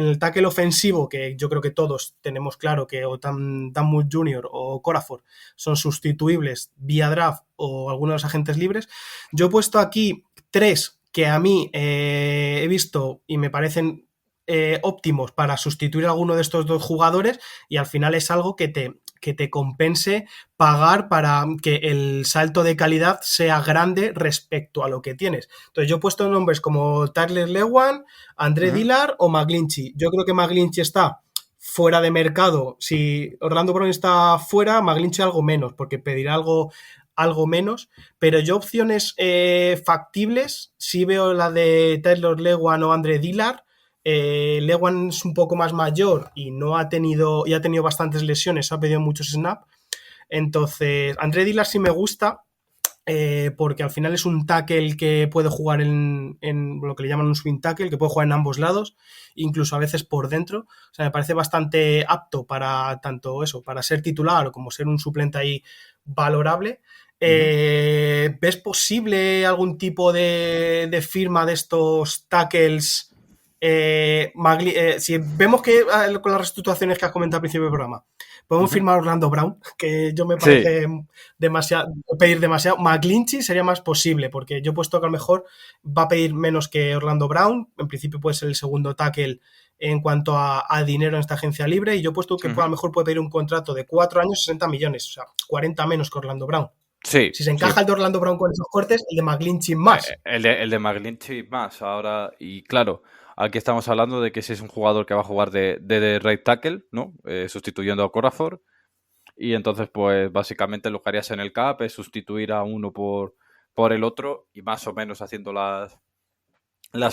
el tackle ofensivo, que yo creo que todos tenemos claro que o Tamwood Jr. o Corafor son sustituibles vía draft o algunos de los agentes libres, yo he puesto aquí 3 que a mí he visto y me parecen óptimos para sustituir a alguno de estos dos jugadores y al final es algo que te compense pagar para que el salto de calidad sea grande respecto a lo que tienes. Entonces yo he puesto nombres como Tyler Lewan, André Ujú. Dillard o McGlinchey. Yo creo que McGlinchey está fuera de mercado. Si Orlando Brown está fuera, McGlinchey algo menos, porque pedirá algo menos, pero yo opciones factibles sí veo la de Tyler Lewan o André Dillard. Lewan es un poco más mayor y ha tenido bastantes lesiones, ha pedido muchos snaps. Entonces, André Dillard sí me gusta, porque al final es un tackle que puede jugar en lo que le llaman un swing tackle, que puede jugar en ambos lados, incluso a veces por dentro. O sea, me parece bastante apto para tanto eso, para ser titular o como ser un suplente ahí valorable. ¿Ves posible algún tipo de firma de estos tackles? Si vemos que con las reestructuraciones que has comentado al principio del programa, podemos firmar a Orlando Brown, que yo me parece pedir demasiado. McGlinchey sería más posible, porque yo he puesto que a lo mejor va a pedir menos que Orlando Brown. En principio puede ser el segundo tackle en cuanto a dinero en esta agencia libre, y yo he puesto que a lo mejor puede pedir un contrato de 4 años, 60 millones, o sea, 40 menos que Orlando Brown. Sí. Si se encaja el de Orlando Brown con esos cortes, el de McGlinchey más. El de McGlinchey más ahora. Y claro, aquí estamos hablando de que si es un jugador que va a jugar de right tackle, ¿no? Sustituyendo a Okafor. Y entonces, pues básicamente lo que harías en el cap es sustituir a uno por el otro, y más o menos haciendo las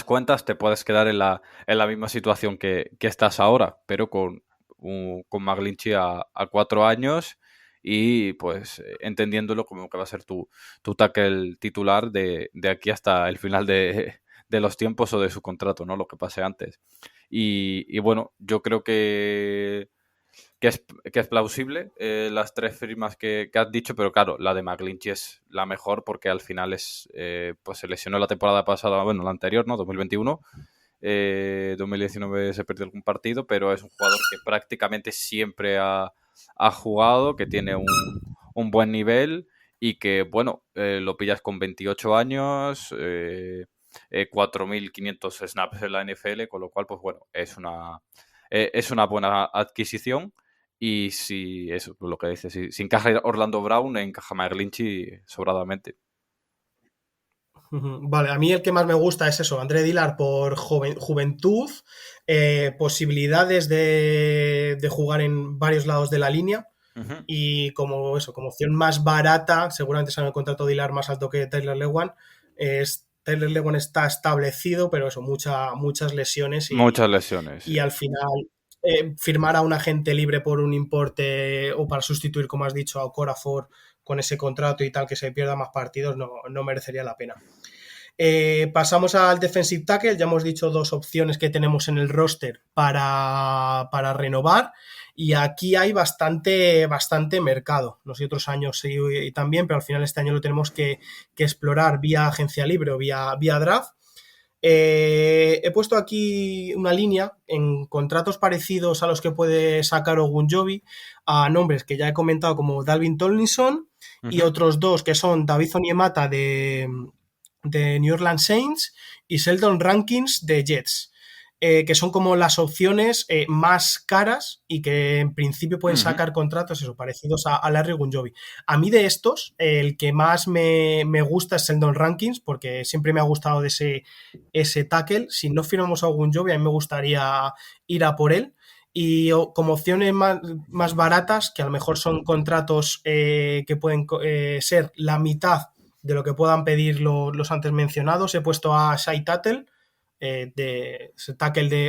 cuentas te puedes quedar en la misma situación que estás ahora, pero con McGlinchey a 4 años y pues entendiéndolo como que va a ser tu tackle titular de aquí hasta el final de los tiempos o de su contrato, ¿no? Lo que pase antes. Y bueno, yo creo que es plausible las 3 firmas que has dicho, pero claro, la de McGlinchey es la mejor porque al final pues se lesionó la temporada pasada, bueno, la anterior, ¿no? 2021. 2019 se perdió algún partido, pero es un jugador que prácticamente siempre ha jugado, que tiene un buen nivel y que, bueno, lo pillas con 28 años, 4.500 snaps en la NFL, con lo cual, pues bueno, es una buena adquisición. Y si, eso, lo que dices, si encaja Orlando Brown, encaja McGlinchey sobradamente. Vale, a mí el que más me gusta es eso, André Dillard por juventud, posibilidades de jugar en varios lados de la línea, y como opción más barata, seguramente sale el contrato de Dillard más alto que Tyler Lewan. Tyler Lewan está establecido, pero eso, muchas lesiones. Muchas lesiones. Y al final firmar a un agente libre por un importe o para sustituir, como has dicho, a Okafor con ese contrato y tal, que se pierda más partidos, no merecería la pena. Pasamos al defensive tackle. Ya hemos dicho 2 opciones que tenemos en el roster para renovar, y aquí hay bastante mercado. Los otros años y también, pero al final este año lo tenemos que explorar vía agencia libre o vía draft. He puesto aquí una línea en contratos parecidos a los que puede sacar Ogunjobi, a nombres que ya he comentado como Dalvin Tomlinson y otros 2 que son David Onyemata de New Orleans Saints y Sheldon Rankins de Jets, que son como las opciones más caras y que en principio pueden sacar contratos parecidos a Larry Ogunjobi. A mí de estos, el que más me gusta es Sheldon Rankins, porque siempre me ha gustado de ese tackle. Si no firmamos a Ogunjobi, a mí me gustaría ir a por él. Y como opciones más baratas, que a lo mejor son contratos que pueden ser la mitad de lo que puedan pedir los antes mencionados, he puesto a Shai Tuttle,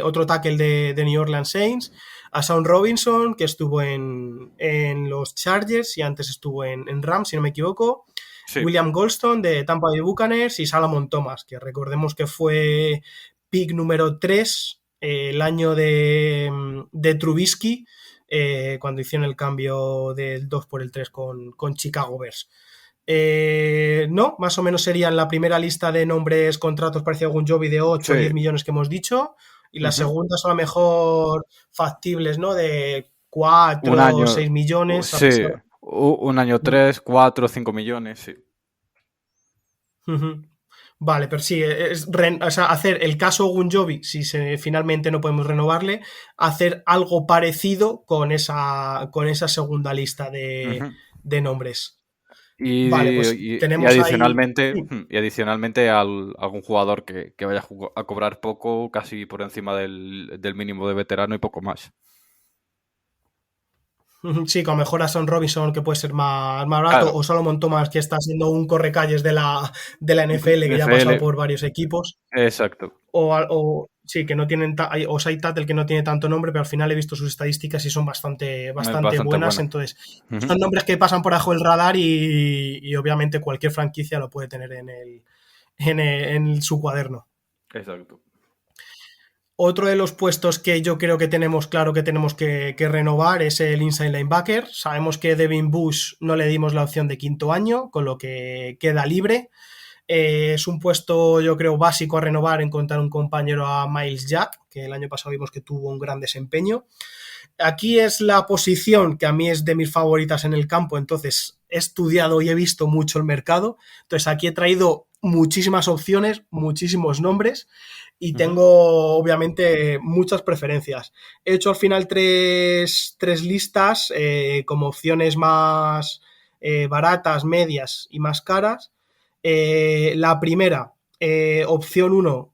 otro tackle de New Orleans Saints, a Shaun Robinson, que estuvo en los Chargers y antes estuvo en Rams, si no me equivoco, sí. William Goldstone de Tampa Bay Buccaneers y Salomon Thomas, que recordemos que fue pick número 3 el año de Trubisky, cuando hicieron el cambio del 2 por el 3 con Chicago Bears. No, más o menos serían la primera lista de nombres, contratos parecido a Ogunjobi de 8 o 10 millones que hemos dicho, y la segunda son a lo mejor factibles, ¿no? De 4 o 6 millones. Sí, un año 3, 4 o 5 millones, sí. Vale, pero sí, hacer el caso Ogunjobi, si finalmente no podemos renovarle, hacer algo parecido con esa segunda lista de nombres. Y, vale, pues tenemos adicionalmente algún jugador que vaya a cobrar poco, casi por encima del mínimo de veterano y poco más. Sí, con mejor a Shaun Robinson, que puede ser más barato, claro. O Salomon Thomas, que está siendo un correcalles de la NFL, que ya ha pasado por varios equipos. Exacto. O Sí, que no tienen. Osai Tattel que no tiene tanto nombre, pero al final he visto sus estadísticas y son bastante Bastante buenas. buena. Entonces, Ujú. son nombres que pasan por abajo del radar y obviamente cualquier franquicia lo puede tener en su cuaderno. Exacto. Otro de los puestos que yo creo que tenemos claro que tenemos que renovar es el inside linebacker. Sabemos que Devin Bush no le dimos la opción de quinto año, con lo que queda libre. Es un puesto, yo creo, básico a renovar, encontrar un compañero a Miles Jack, que el año pasado vimos que tuvo un gran desempeño. Aquí es la posición que a mí es de mis favoritas en el campo, entonces he estudiado y he visto mucho el mercado. Entonces aquí he traído muchísimas opciones, muchísimos nombres y Ujú. tengo obviamente muchas preferencias. He hecho al final tres listas como opciones más baratas, medias y más caras. La primera, opción uno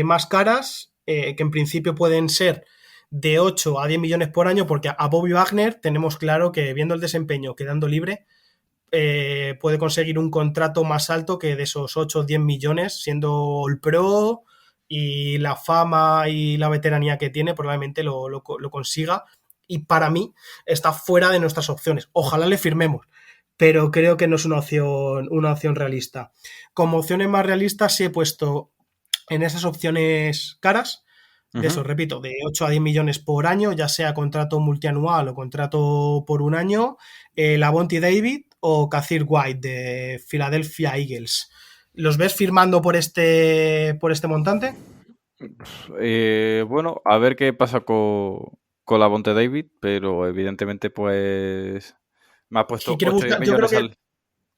más caras, que en principio pueden ser de 8 a 10 millones por año, porque a Bobby Wagner tenemos claro que viendo el desempeño quedando libre, puede conseguir un contrato más alto que de esos 8 o 10 millones, siendo All Pro y la fama y la veteranía que tiene, probablemente lo consiga. Y para mí está fuera de nuestras opciones. Ojalá le firmemos, pero creo que no es una opción realista. Como opciones más realistas, sí he puesto en esas opciones caras, de eso, Ujú. repito, de 8 a 10 millones por año, ya sea contrato multianual o contrato por un año, Lavonte David o Kathir White de Philadelphia Eagles. ¿Los ves firmando por este montante? Bueno, a ver qué pasa con la Bonte David, pero evidentemente, pues me ha Es que puesto quiero 8 o 10 buscar, yo creo millones que, al.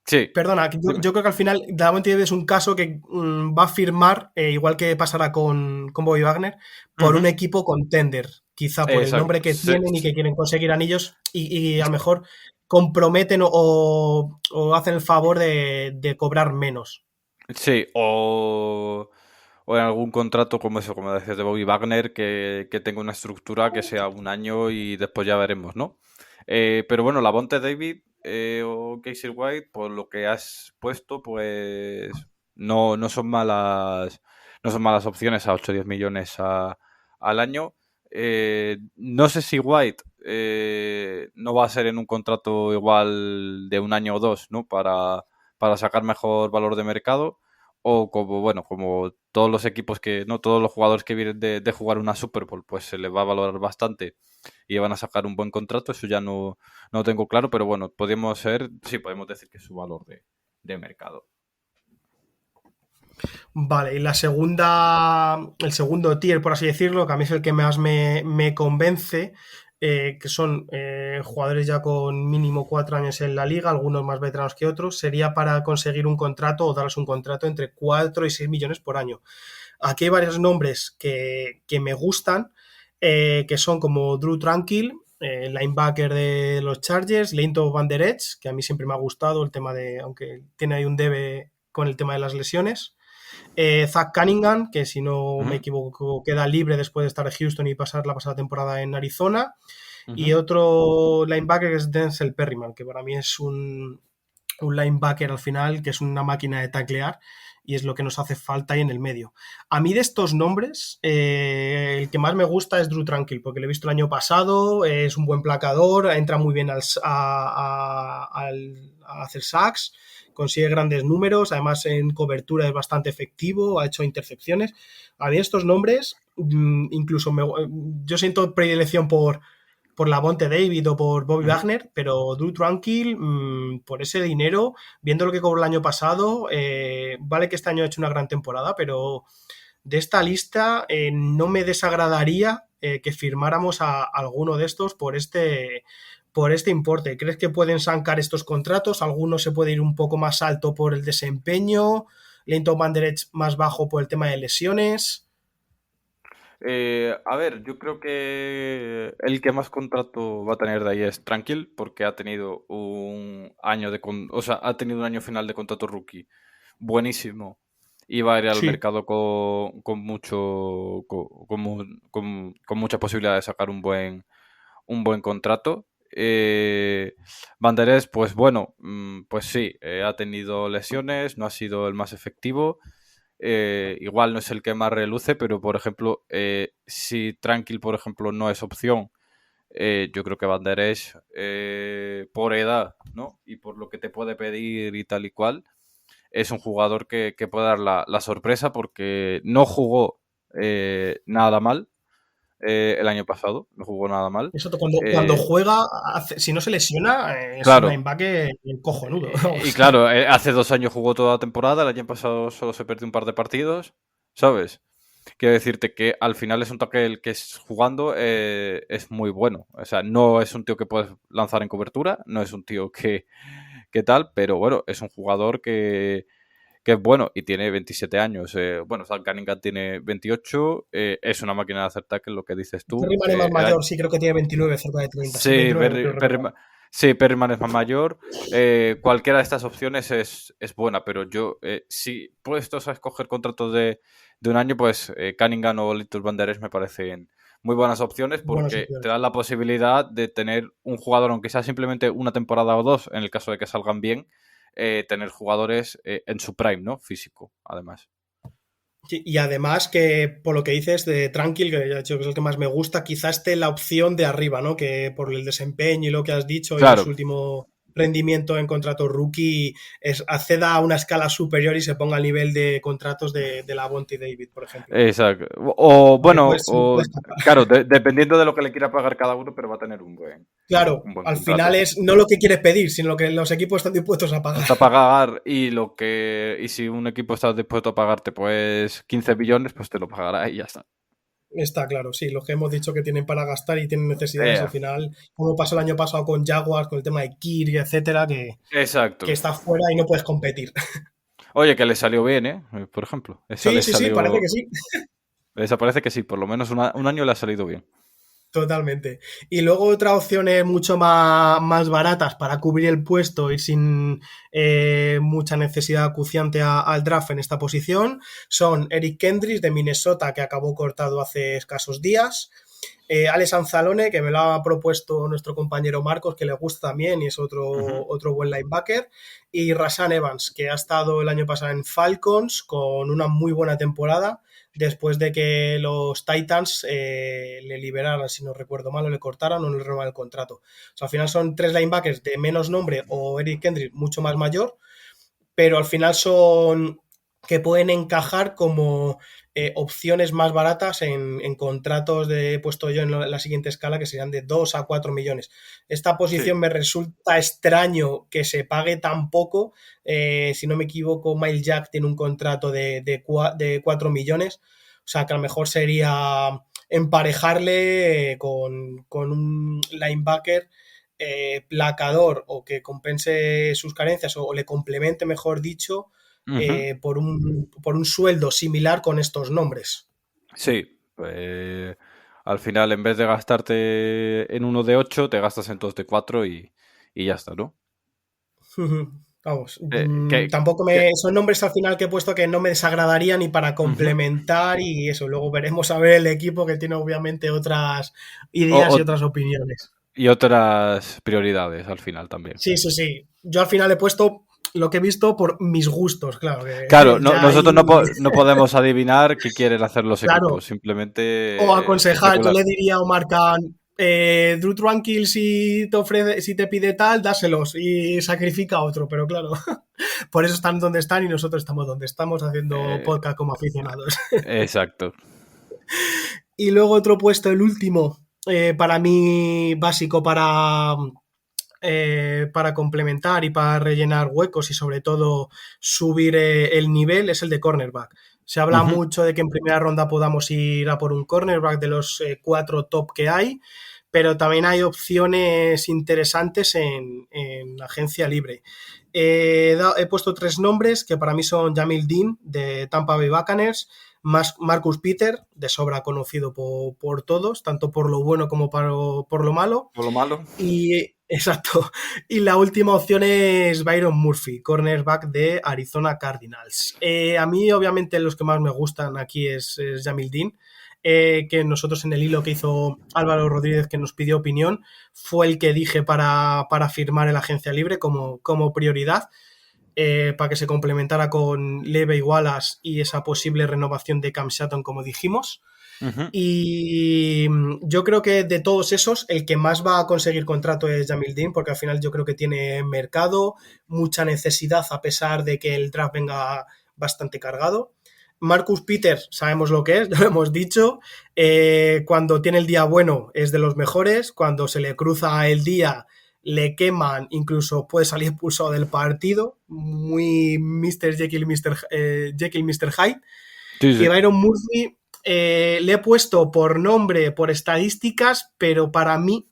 Sí, perdona, dime. yo creo que al final Davante David es un caso que va a firmar, igual que pasará con Bobby Wagner, por un Ujú. equipo contender, quizá por el nombre Exacto. que Sí, tienen y que quieren conseguir anillos y a lo mejor comprometen o hacen el favor de cobrar menos. sí, o en algún contrato como eso, como decías de Bobby Wagner, que tenga una estructura que sea un año y después ya veremos, ¿no? Pero bueno, la Bonte David o Casey White, por lo que has puesto, pues no son malas opciones a 8 o 10 millones al año. No sé si White no va a ser en un contrato igual de un año o dos, ¿no? Para sacar mejor valor de mercado. O como, bueno, como todos los equipos no todos los jugadores que vienen de jugar una Super Bowl, pues se les va a valorar bastante y van a sacar un buen contrato. Eso ya no lo tengo claro, pero bueno, sí, podemos decir que es su valor de mercado. Vale, y el segundo tier, por así decirlo, que a mí es el que más me convence, que son jugadores ya con mínimo 4 años en la liga, algunos más veteranos que otros, sería para conseguir un contrato o darles un contrato entre 4 y 6 millones por año. Aquí hay varios nombres que me gustan, que son como Drew Tranquill, linebacker de los Chargers, Leighton Van Der Esch, que a mí siempre me ha gustado el tema de, aunque tiene ahí un debe con el tema de las lesiones. Zach Cunningham, que si no me Ujú, equivoco queda libre después de estar en Houston y pasar la pasada temporada en Arizona. Y ujú. otro linebacker que es Denzel Perryman, que para mí es un linebacker al final, que es una máquina de taclear y es lo que nos hace falta ahí en el medio. A mí de estos nombres, el que más me gusta es Drew Tranquill, porque lo he visto el año pasado, es un buen placador, entra muy bien a hacer sacks, consigue grandes números, además en cobertura es bastante efectivo, ha hecho intercepciones. A mí estos nombres, incluso yo siento predilección por Lavonte David o por Bobby Ujú. Wagner, pero Drew Tranquill, por ese dinero, viendo lo que cobró el año pasado, vale que este año ha hecho una gran temporada, pero de esta lista no me desagradaría que firmáramos a alguno de estos por este importe. ¿Crees que pueden sacar estos contratos? ¿Alguno se puede ir un poco más alto por el desempeño? Leighton Van Der Esch más bajo por el tema de lesiones. A ver, yo creo que el que más contrato va a tener de ahí es Tranquil, porque ha tenido un año o sea, ha tenido un año final de contrato rookie buenísimo y va a ir al Sí, mercado con mucho con mucha posibilidad de sacar un buen contrato. Banderés, pues bueno, pues sí, ha tenido lesiones, no ha sido el más efectivo. igual no es el que más reluce, pero por ejemplo, si Tranquil, por ejemplo, no es opción, yo creo que Van der Esch, por edad, ¿no? Y por lo que te puede pedir y tal y cual, es un jugador que puede dar la sorpresa porque no jugó nada mal el año pasado, no jugó nada mal. Eso cuando juega, si no se lesiona, es un Claro. linebacker cojonudo. Y claro, hace 2 años jugó toda la temporada, el año pasado solo se perdió un par de partidos, ¿sabes? Quiero decirte que al final es un tackle que es jugando es muy bueno. O sea, no es un tío que puedes lanzar en cobertura, no es un tío que tal, pero bueno, es un jugador que es bueno y tiene 27 años. Bueno, Zach Cunningham tiene 28, es una máquina de hacer tackle, lo que dices tú. Perryman es más mayor, sí, creo que tiene 29, cerca de 30. Sí, 29, Perryman es más mayor. Cualquiera de estas opciones es buena, pero yo, si puestos a escoger contratos de un año, pues Cunningham o Litus Van Der Esch me parecen muy buenas opciones porque te dan la posibilidad de tener un jugador, aunque sea simplemente una temporada o 2, en el caso de que salgan bien, tener jugadores en su prime, ¿no? Físico, además. Sí, y además que por lo que dices de Tranquil, que ya he dicho que es el que más me gusta, quizás esté la opción de arriba, ¿no? Que por el desempeño y lo que has dicho Claro. y su último rendimiento en contrato rookie acceda a una escala superior y se ponga al nivel de contratos de Lavonte David, por ejemplo. Exacto. O bueno, Puedes claro, dependiendo de lo que le quiera pagar cada uno, pero va a tener un buen. Claro, un buen al contrato. final es no lo que quieres pedir, sino lo que los equipos están dispuestos a pagar. Está a pagar y si un equipo está dispuesto a pagarte pues 15 billones, pues te lo pagará y ya está. Está claro, sí, los que hemos dicho que tienen para gastar y tienen necesidades al final, como pasó el año pasado con Jaguars, con el tema de Kirk, etcétera, Exacto. que está fuera y no puedes competir. Oye, que le salió bien, por ejemplo. Sí, parece que sí. Esa parece que sí, por lo menos un año le ha salido bien. Totalmente. Y luego otras opciones mucho más baratas para cubrir el puesto y sin mucha necesidad acuciante al draft en esta posición son Eric Kendricks de Minnesota, que acabó cortado hace escasos días, Alex Anzalone, que me lo ha propuesto nuestro compañero Marcos, que le gusta también y es otro buen linebacker, y Rashaan Evans, que ha estado el año pasado en Falcons con una muy buena temporada, después de que los Titans le liberaran, si no recuerdo mal, o le cortaran o no le renovaran el contrato. O sea, al final son 3 linebackers de menos nombre o Eric Kendricks mucho más mayor, pero al final son que pueden encajar como opciones más baratas en contratos he puesto yo en la siguiente escala, que serían de 2 a 4 millones. Esta posición me resulta extraño que se pague tan poco. Si no me equivoco, Myles Jack tiene un contrato de 4 millones. O sea, que a lo mejor sería emparejarle con un linebacker placador o que compense sus carencias o le complemente, mejor dicho, por un sueldo similar con estos nombres. Sí, pues al final en vez de gastarte en uno de 8, te gastas en 2 de 4 y ya está, ¿no? Vamos, tampoco son nombres al final que he puesto que no me desagradaría ni para complementar y eso, luego veremos a ver el equipo que tiene obviamente otras ideas y otras opiniones. Y otras prioridades al final también. Sí. Yo al final he puesto lo que he visto por mis gustos, claro. Claro, nosotros no podemos adivinar qué quieren hacer los equipos, simplemente... O aconsejar, yo le diría a Omar Khan, Drew Tranquil si te pide tal, dáselos y sacrifica a otro, pero claro, por eso están donde están y nosotros estamos donde estamos haciendo podcast como aficionados. Exacto. Y luego otro puesto, el último, para mí básico para complementar y para rellenar huecos y sobre todo subir el nivel, es el de cornerback. Se habla mucho de que en primera ronda podamos ir a por un cornerback de los 4 top que hay, pero también hay opciones interesantes en agencia libre. He puesto 3 nombres que para mí son Jamil Dean de Tampa Bay Buccaneers, Marcus Peter, de sobra conocido por todos, tanto por lo bueno como por lo malo. Por lo malo. Exacto. Y la última opción es Byron Murphy, cornerback de Arizona Cardinals. A mí, obviamente, los que más me gustan aquí es Jamil Dean, que nosotros en el hilo que hizo Álvaro Rodríguez, que nos pidió opinión, fue el que dije para firmar en la agencia libre como prioridad. para que se complementara con Leve y Wallace y esa posible renovación de Cam Sutton, como dijimos. Ujú. Y yo creo que de todos esos, el que más va a conseguir contrato es Jamil Dean, porque al final yo creo que tiene mercado, mucha necesidad, a pesar de que el draft venga bastante cargado. Marcus Peters, sabemos lo que es, ya lo hemos dicho. Cuando tiene el día bueno es de los mejores, cuando se le cruza el día le queman, incluso puede salir expulsado del partido. Muy Mr. Jekyll, Jekyll, Mr. Hyde. Sí, Y sí. Byron Murphy le he puesto por nombre, por estadísticas, pero para mí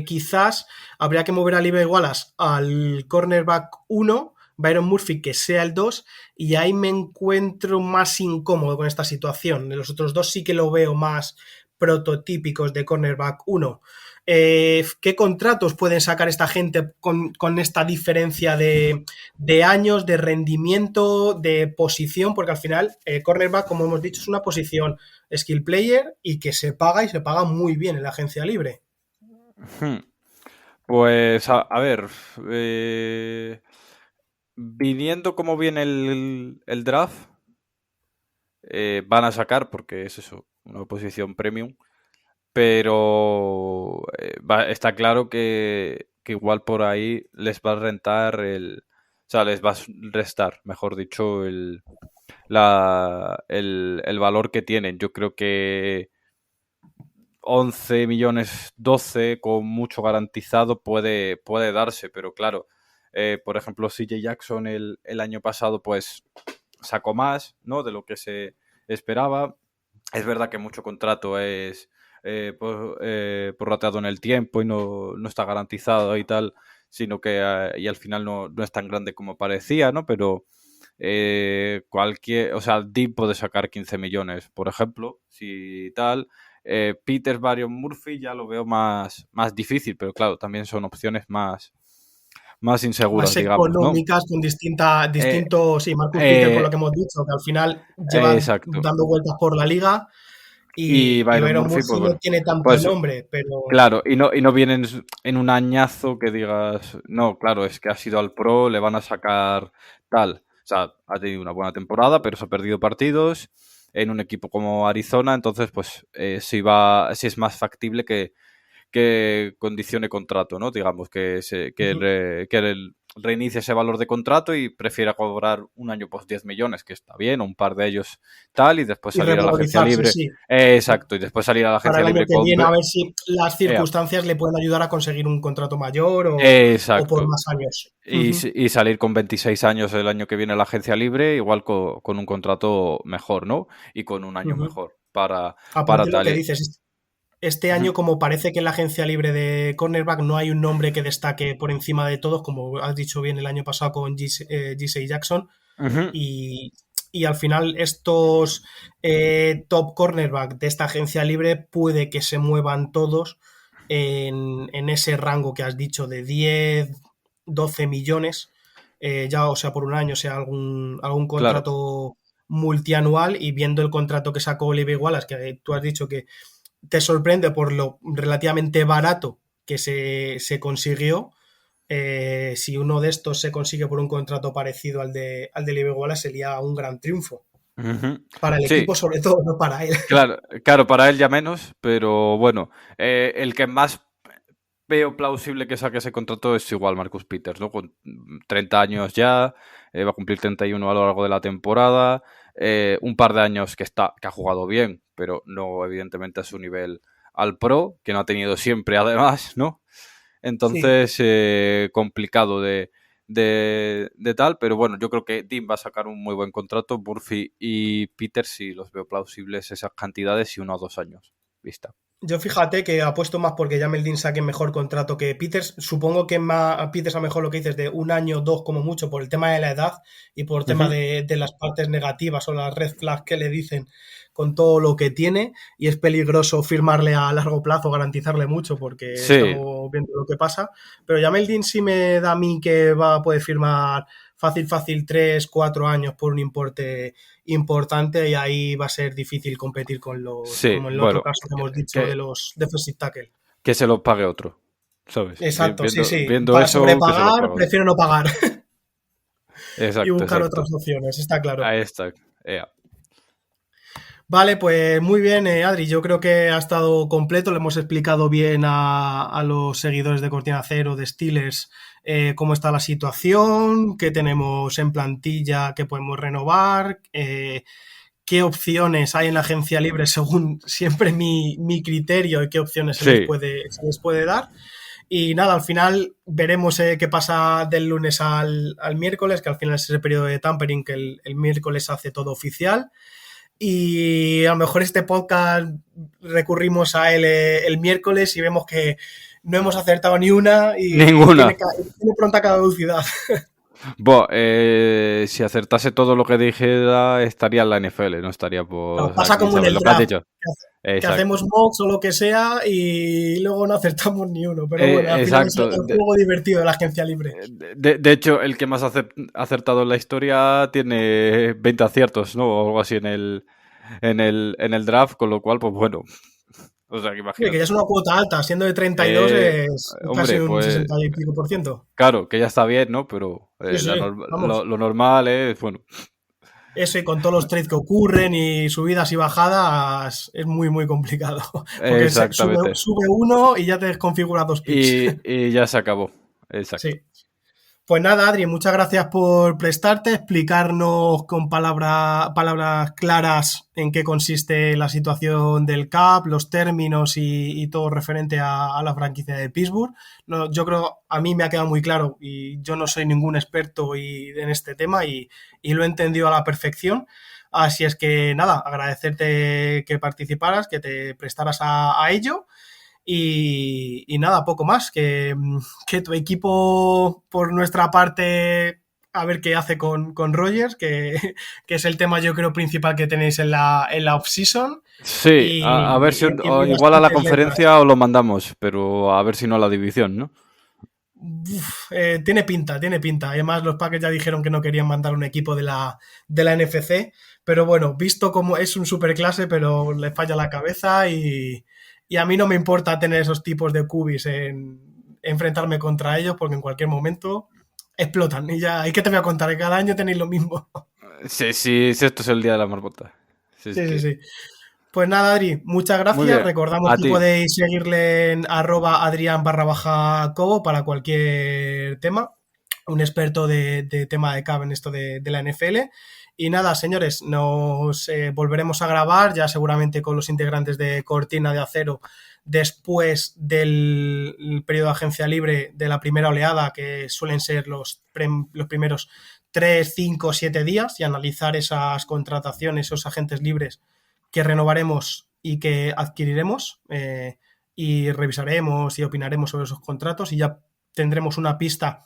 quizás habría que mover a Levi Wallace al cornerback 1, Byron Murphy que sea el 2, y ahí me encuentro más incómodo con esta situación. De los otros dos sí que lo veo más prototípicos de cornerback 1. ¿Qué contratos pueden sacar esta gente con esta diferencia de años, de rendimiento, de posición? Porque al final, cornerback, como hemos dicho, es una posición skill player y que se paga y se paga muy bien en la agencia libre. Hmm. Pues a ver, viniendo como viene el draft, van a sacar, porque es eso, una posición premium, pero está claro que igual por ahí les va a rentar o sea, les va a restar, mejor dicho, el valor que tienen. Yo creo que 11 millones, 12 con mucho garantizado puede darse, pero claro, por ejemplo, CJ Jackson el año pasado pues sacó más, ¿no?, de lo que se esperaba. Es verdad que mucho contrato es prorrateado en el tiempo y no está garantizado y tal, sino que y al final no es tan grande como parecía, ¿no? Pero o sea, Deep puede sacar 15 millones, por ejemplo, si tal. Peters, Byron Murphy ya lo veo más difícil, pero claro, también son opciones más inseguras, Más digamos, ¿no? económicas, con distintos, sí, Marcus Peters, por lo Eh, que hemos dicho, que al final lleva exacto. dando vueltas por la liga, Y y Byron Byron Murphy, pues Murphy no bueno, tiene tanto pues nombre, pero claro, y no vienen en un añazo que digas, no, claro, es que ha sido al pro, le van a sacar tal. O sea, ha tenido una buena temporada, pero se ha perdido partidos en un equipo como Arizona, entonces, pues, sí es más factible que condicione contrato, ¿no? Digamos, que reinicie ese valor de contrato y prefiera cobrar un año pues 10 millones, que está bien, o un par de ellos tal, y después y salir a la agencia revalorizarse, libre. sí. Exacto, y después salir a la Para agencia el año libre que con... viene, a ver si las eh, circunstancias le pueden ayudar a conseguir un contrato mayor o por exacto. más años. Y salir con 26 años el año que viene a la agencia libre, igual con un contrato mejor, ¿no? Y con un año mejor para Aparte lo tal. que dices, este Ujú, año, como parece que en la agencia libre de cornerback no hay un nombre que destaque por encima de todos, como has dicho bien el año pasado con J.C. Jackson, ujú, y, y al final estos top cornerback de esta agencia libre puede que se muevan todos en ese rango que has dicho de 10, 12 millones, ya o sea por un año, sea algún claro. contrato multianual, y viendo el contrato que sacó Levi Wallace, que tú has dicho que te sorprende por lo relativamente barato que se consiguió. Si uno de estos se consigue por un contrato parecido al de Levi Wallace, sería un gran triunfo. Ujú. Para el Sí, equipo, sobre todo, no para él. claro, para él ya menos, pero bueno, el que más veo plausible que saque ese contrato es igual Marcus Peters, ¿no? Con 30 años ya, va a cumplir 31 a lo largo de la temporada, un par de años que ha jugado bien, pero no evidentemente a su nivel al pro, que no ha tenido siempre además, ¿no? Sí, Entonces, complicado de tal, pero bueno, yo creo que Dean va a sacar un muy buen contrato, Murphy y Peters sí los veo plausibles esas cantidades y 1 o 2 años vista. yo fíjate que apuesto más porque Jamel Dean saque mejor contrato que Peters. Supongo que Peters a mejor lo que dices de un año, dos como mucho, por el tema de la edad y por tema Ujú. de las partes negativas o las red flags que le dicen con todo lo que tiene, y es peligroso firmarle a largo plazo, garantizarle mucho, porque Sí, estamos viendo lo que pasa. Pero Jamel Dean sí me da a mí que va a poder firmar fácil 3, 4 años por un importe importante, y ahí va a ser difícil competir con sí, como en el otro bueno, caso que hemos dicho de que, los defensive tackle. que se lo pague otro, ¿sabes? Exacto, sí, sí. Viendo Para eso, que se lo sobrepagar, pague otro. prefiero no pagar. Exacto, y buscar exacto. otras opciones, está claro. Ahí está. Vale, pues muy bien, Adri. Yo creo que ha estado completo. Le hemos explicado bien a los seguidores de Cortina Cero, de Steelers, cómo está la situación, qué tenemos en plantilla, qué podemos renovar, qué opciones hay en la agencia libre según siempre mi criterio y qué opciones Sí, se les puede dar. Y nada, al final veremos qué pasa del lunes al miércoles, que al final es ese periodo de tampering que el miércoles hace todo oficial. Y a lo mejor este podcast recurrimos a él el miércoles y vemos que no hemos acertado ni una y ninguna. tiene pronta caducidad. Si acertase todo lo que dijera, estaría en la NFL, no estaría Nos por pasa aquí, como en ¿sabes el lo que has draft, dicho? que Exacto. hacemos mocks o lo que sea y luego no acertamos ni uno. Pero bueno, al final es Exacto. el juego divertido de la agencia libre. De hecho, el que más ha acertado en la historia tiene 20 aciertos, ¿no? O algo así en el draft, con lo cual, pues bueno. O sea, que Oye, que ya imagínate. es una cuota alta, siendo de 32 es casi Hombre, un pues 60 y pico por ciento. claro, que ya está bien, ¿no? Pero Sí, sí, vamos. lo normal es, bueno, Eso y con todos los trades que ocurren y subidas y bajadas es muy, muy complicado. Porque exactamente. sube uno y ya te desconfigura dos picks. Y ya se acabó. Exacto. Sí. Pues nada, Adri, muchas gracias por prestarte, explicarnos con palabras claras en qué consiste la situación del CAP, los términos y todo referente a la franquicia de Pittsburgh. No, yo creo, a mí me ha quedado muy claro y yo no soy ningún experto en este tema y lo he entendido a la perfección. Así es que nada, agradecerte que participaras, que te prestaras a ello. Y nada, poco más. Que tu equipo, por nuestra parte, a ver qué hace con Rogers, que es el tema, yo creo, principal que tenéis en la off-season. Sí, a ver si Y aquí en igual a la bastantes letras. conferencia os lo mandamos, pero a ver si no a la división, ¿no? Tiene pinta, tiene pinta. Además, los Packers ya dijeron que no querían mandar un equipo de la NFC. Pero bueno, visto como es un superclase, pero le falla la cabeza y a mí no me importa tener esos tipos de cubis en enfrentarme contra ellos porque en cualquier momento explotan. Y ya, ¿y qué te voy a contar? Cada año tenéis lo mismo. Sí, sí, sí, esto es el día de la marmota. Sí, es Sí, sí, que... sí. Pues nada, Adri, muchas Muy gracias. bien, Recordamos a que ti. podéis seguirle en @Adrián_Cobo para cualquier tema. Un experto de tema de CAB en esto de la NFL. Y nada, señores, nos volveremos a grabar ya seguramente con los integrantes de Cortina de Acero después del periodo de agencia libre de la primera oleada, que suelen ser los primeros 3, 5, 7 días, y analizar esas contrataciones, esos agentes libres que renovaremos y que adquiriremos, y revisaremos y opinaremos sobre esos contratos y ya tendremos una pista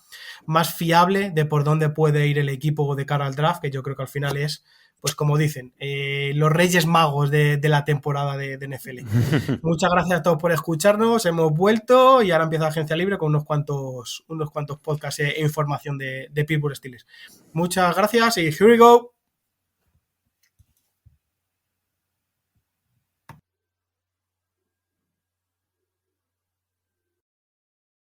más fiable de por dónde puede ir el equipo de cara al draft, que yo creo que al final es, pues como dicen, los reyes magos de la temporada de NFL. Muchas gracias a todos por escucharnos, hemos vuelto y ahora empieza Agencia Libre con unos cuantos podcasts e información de Pittsburgh Steelers. Muchas gracias y here we go.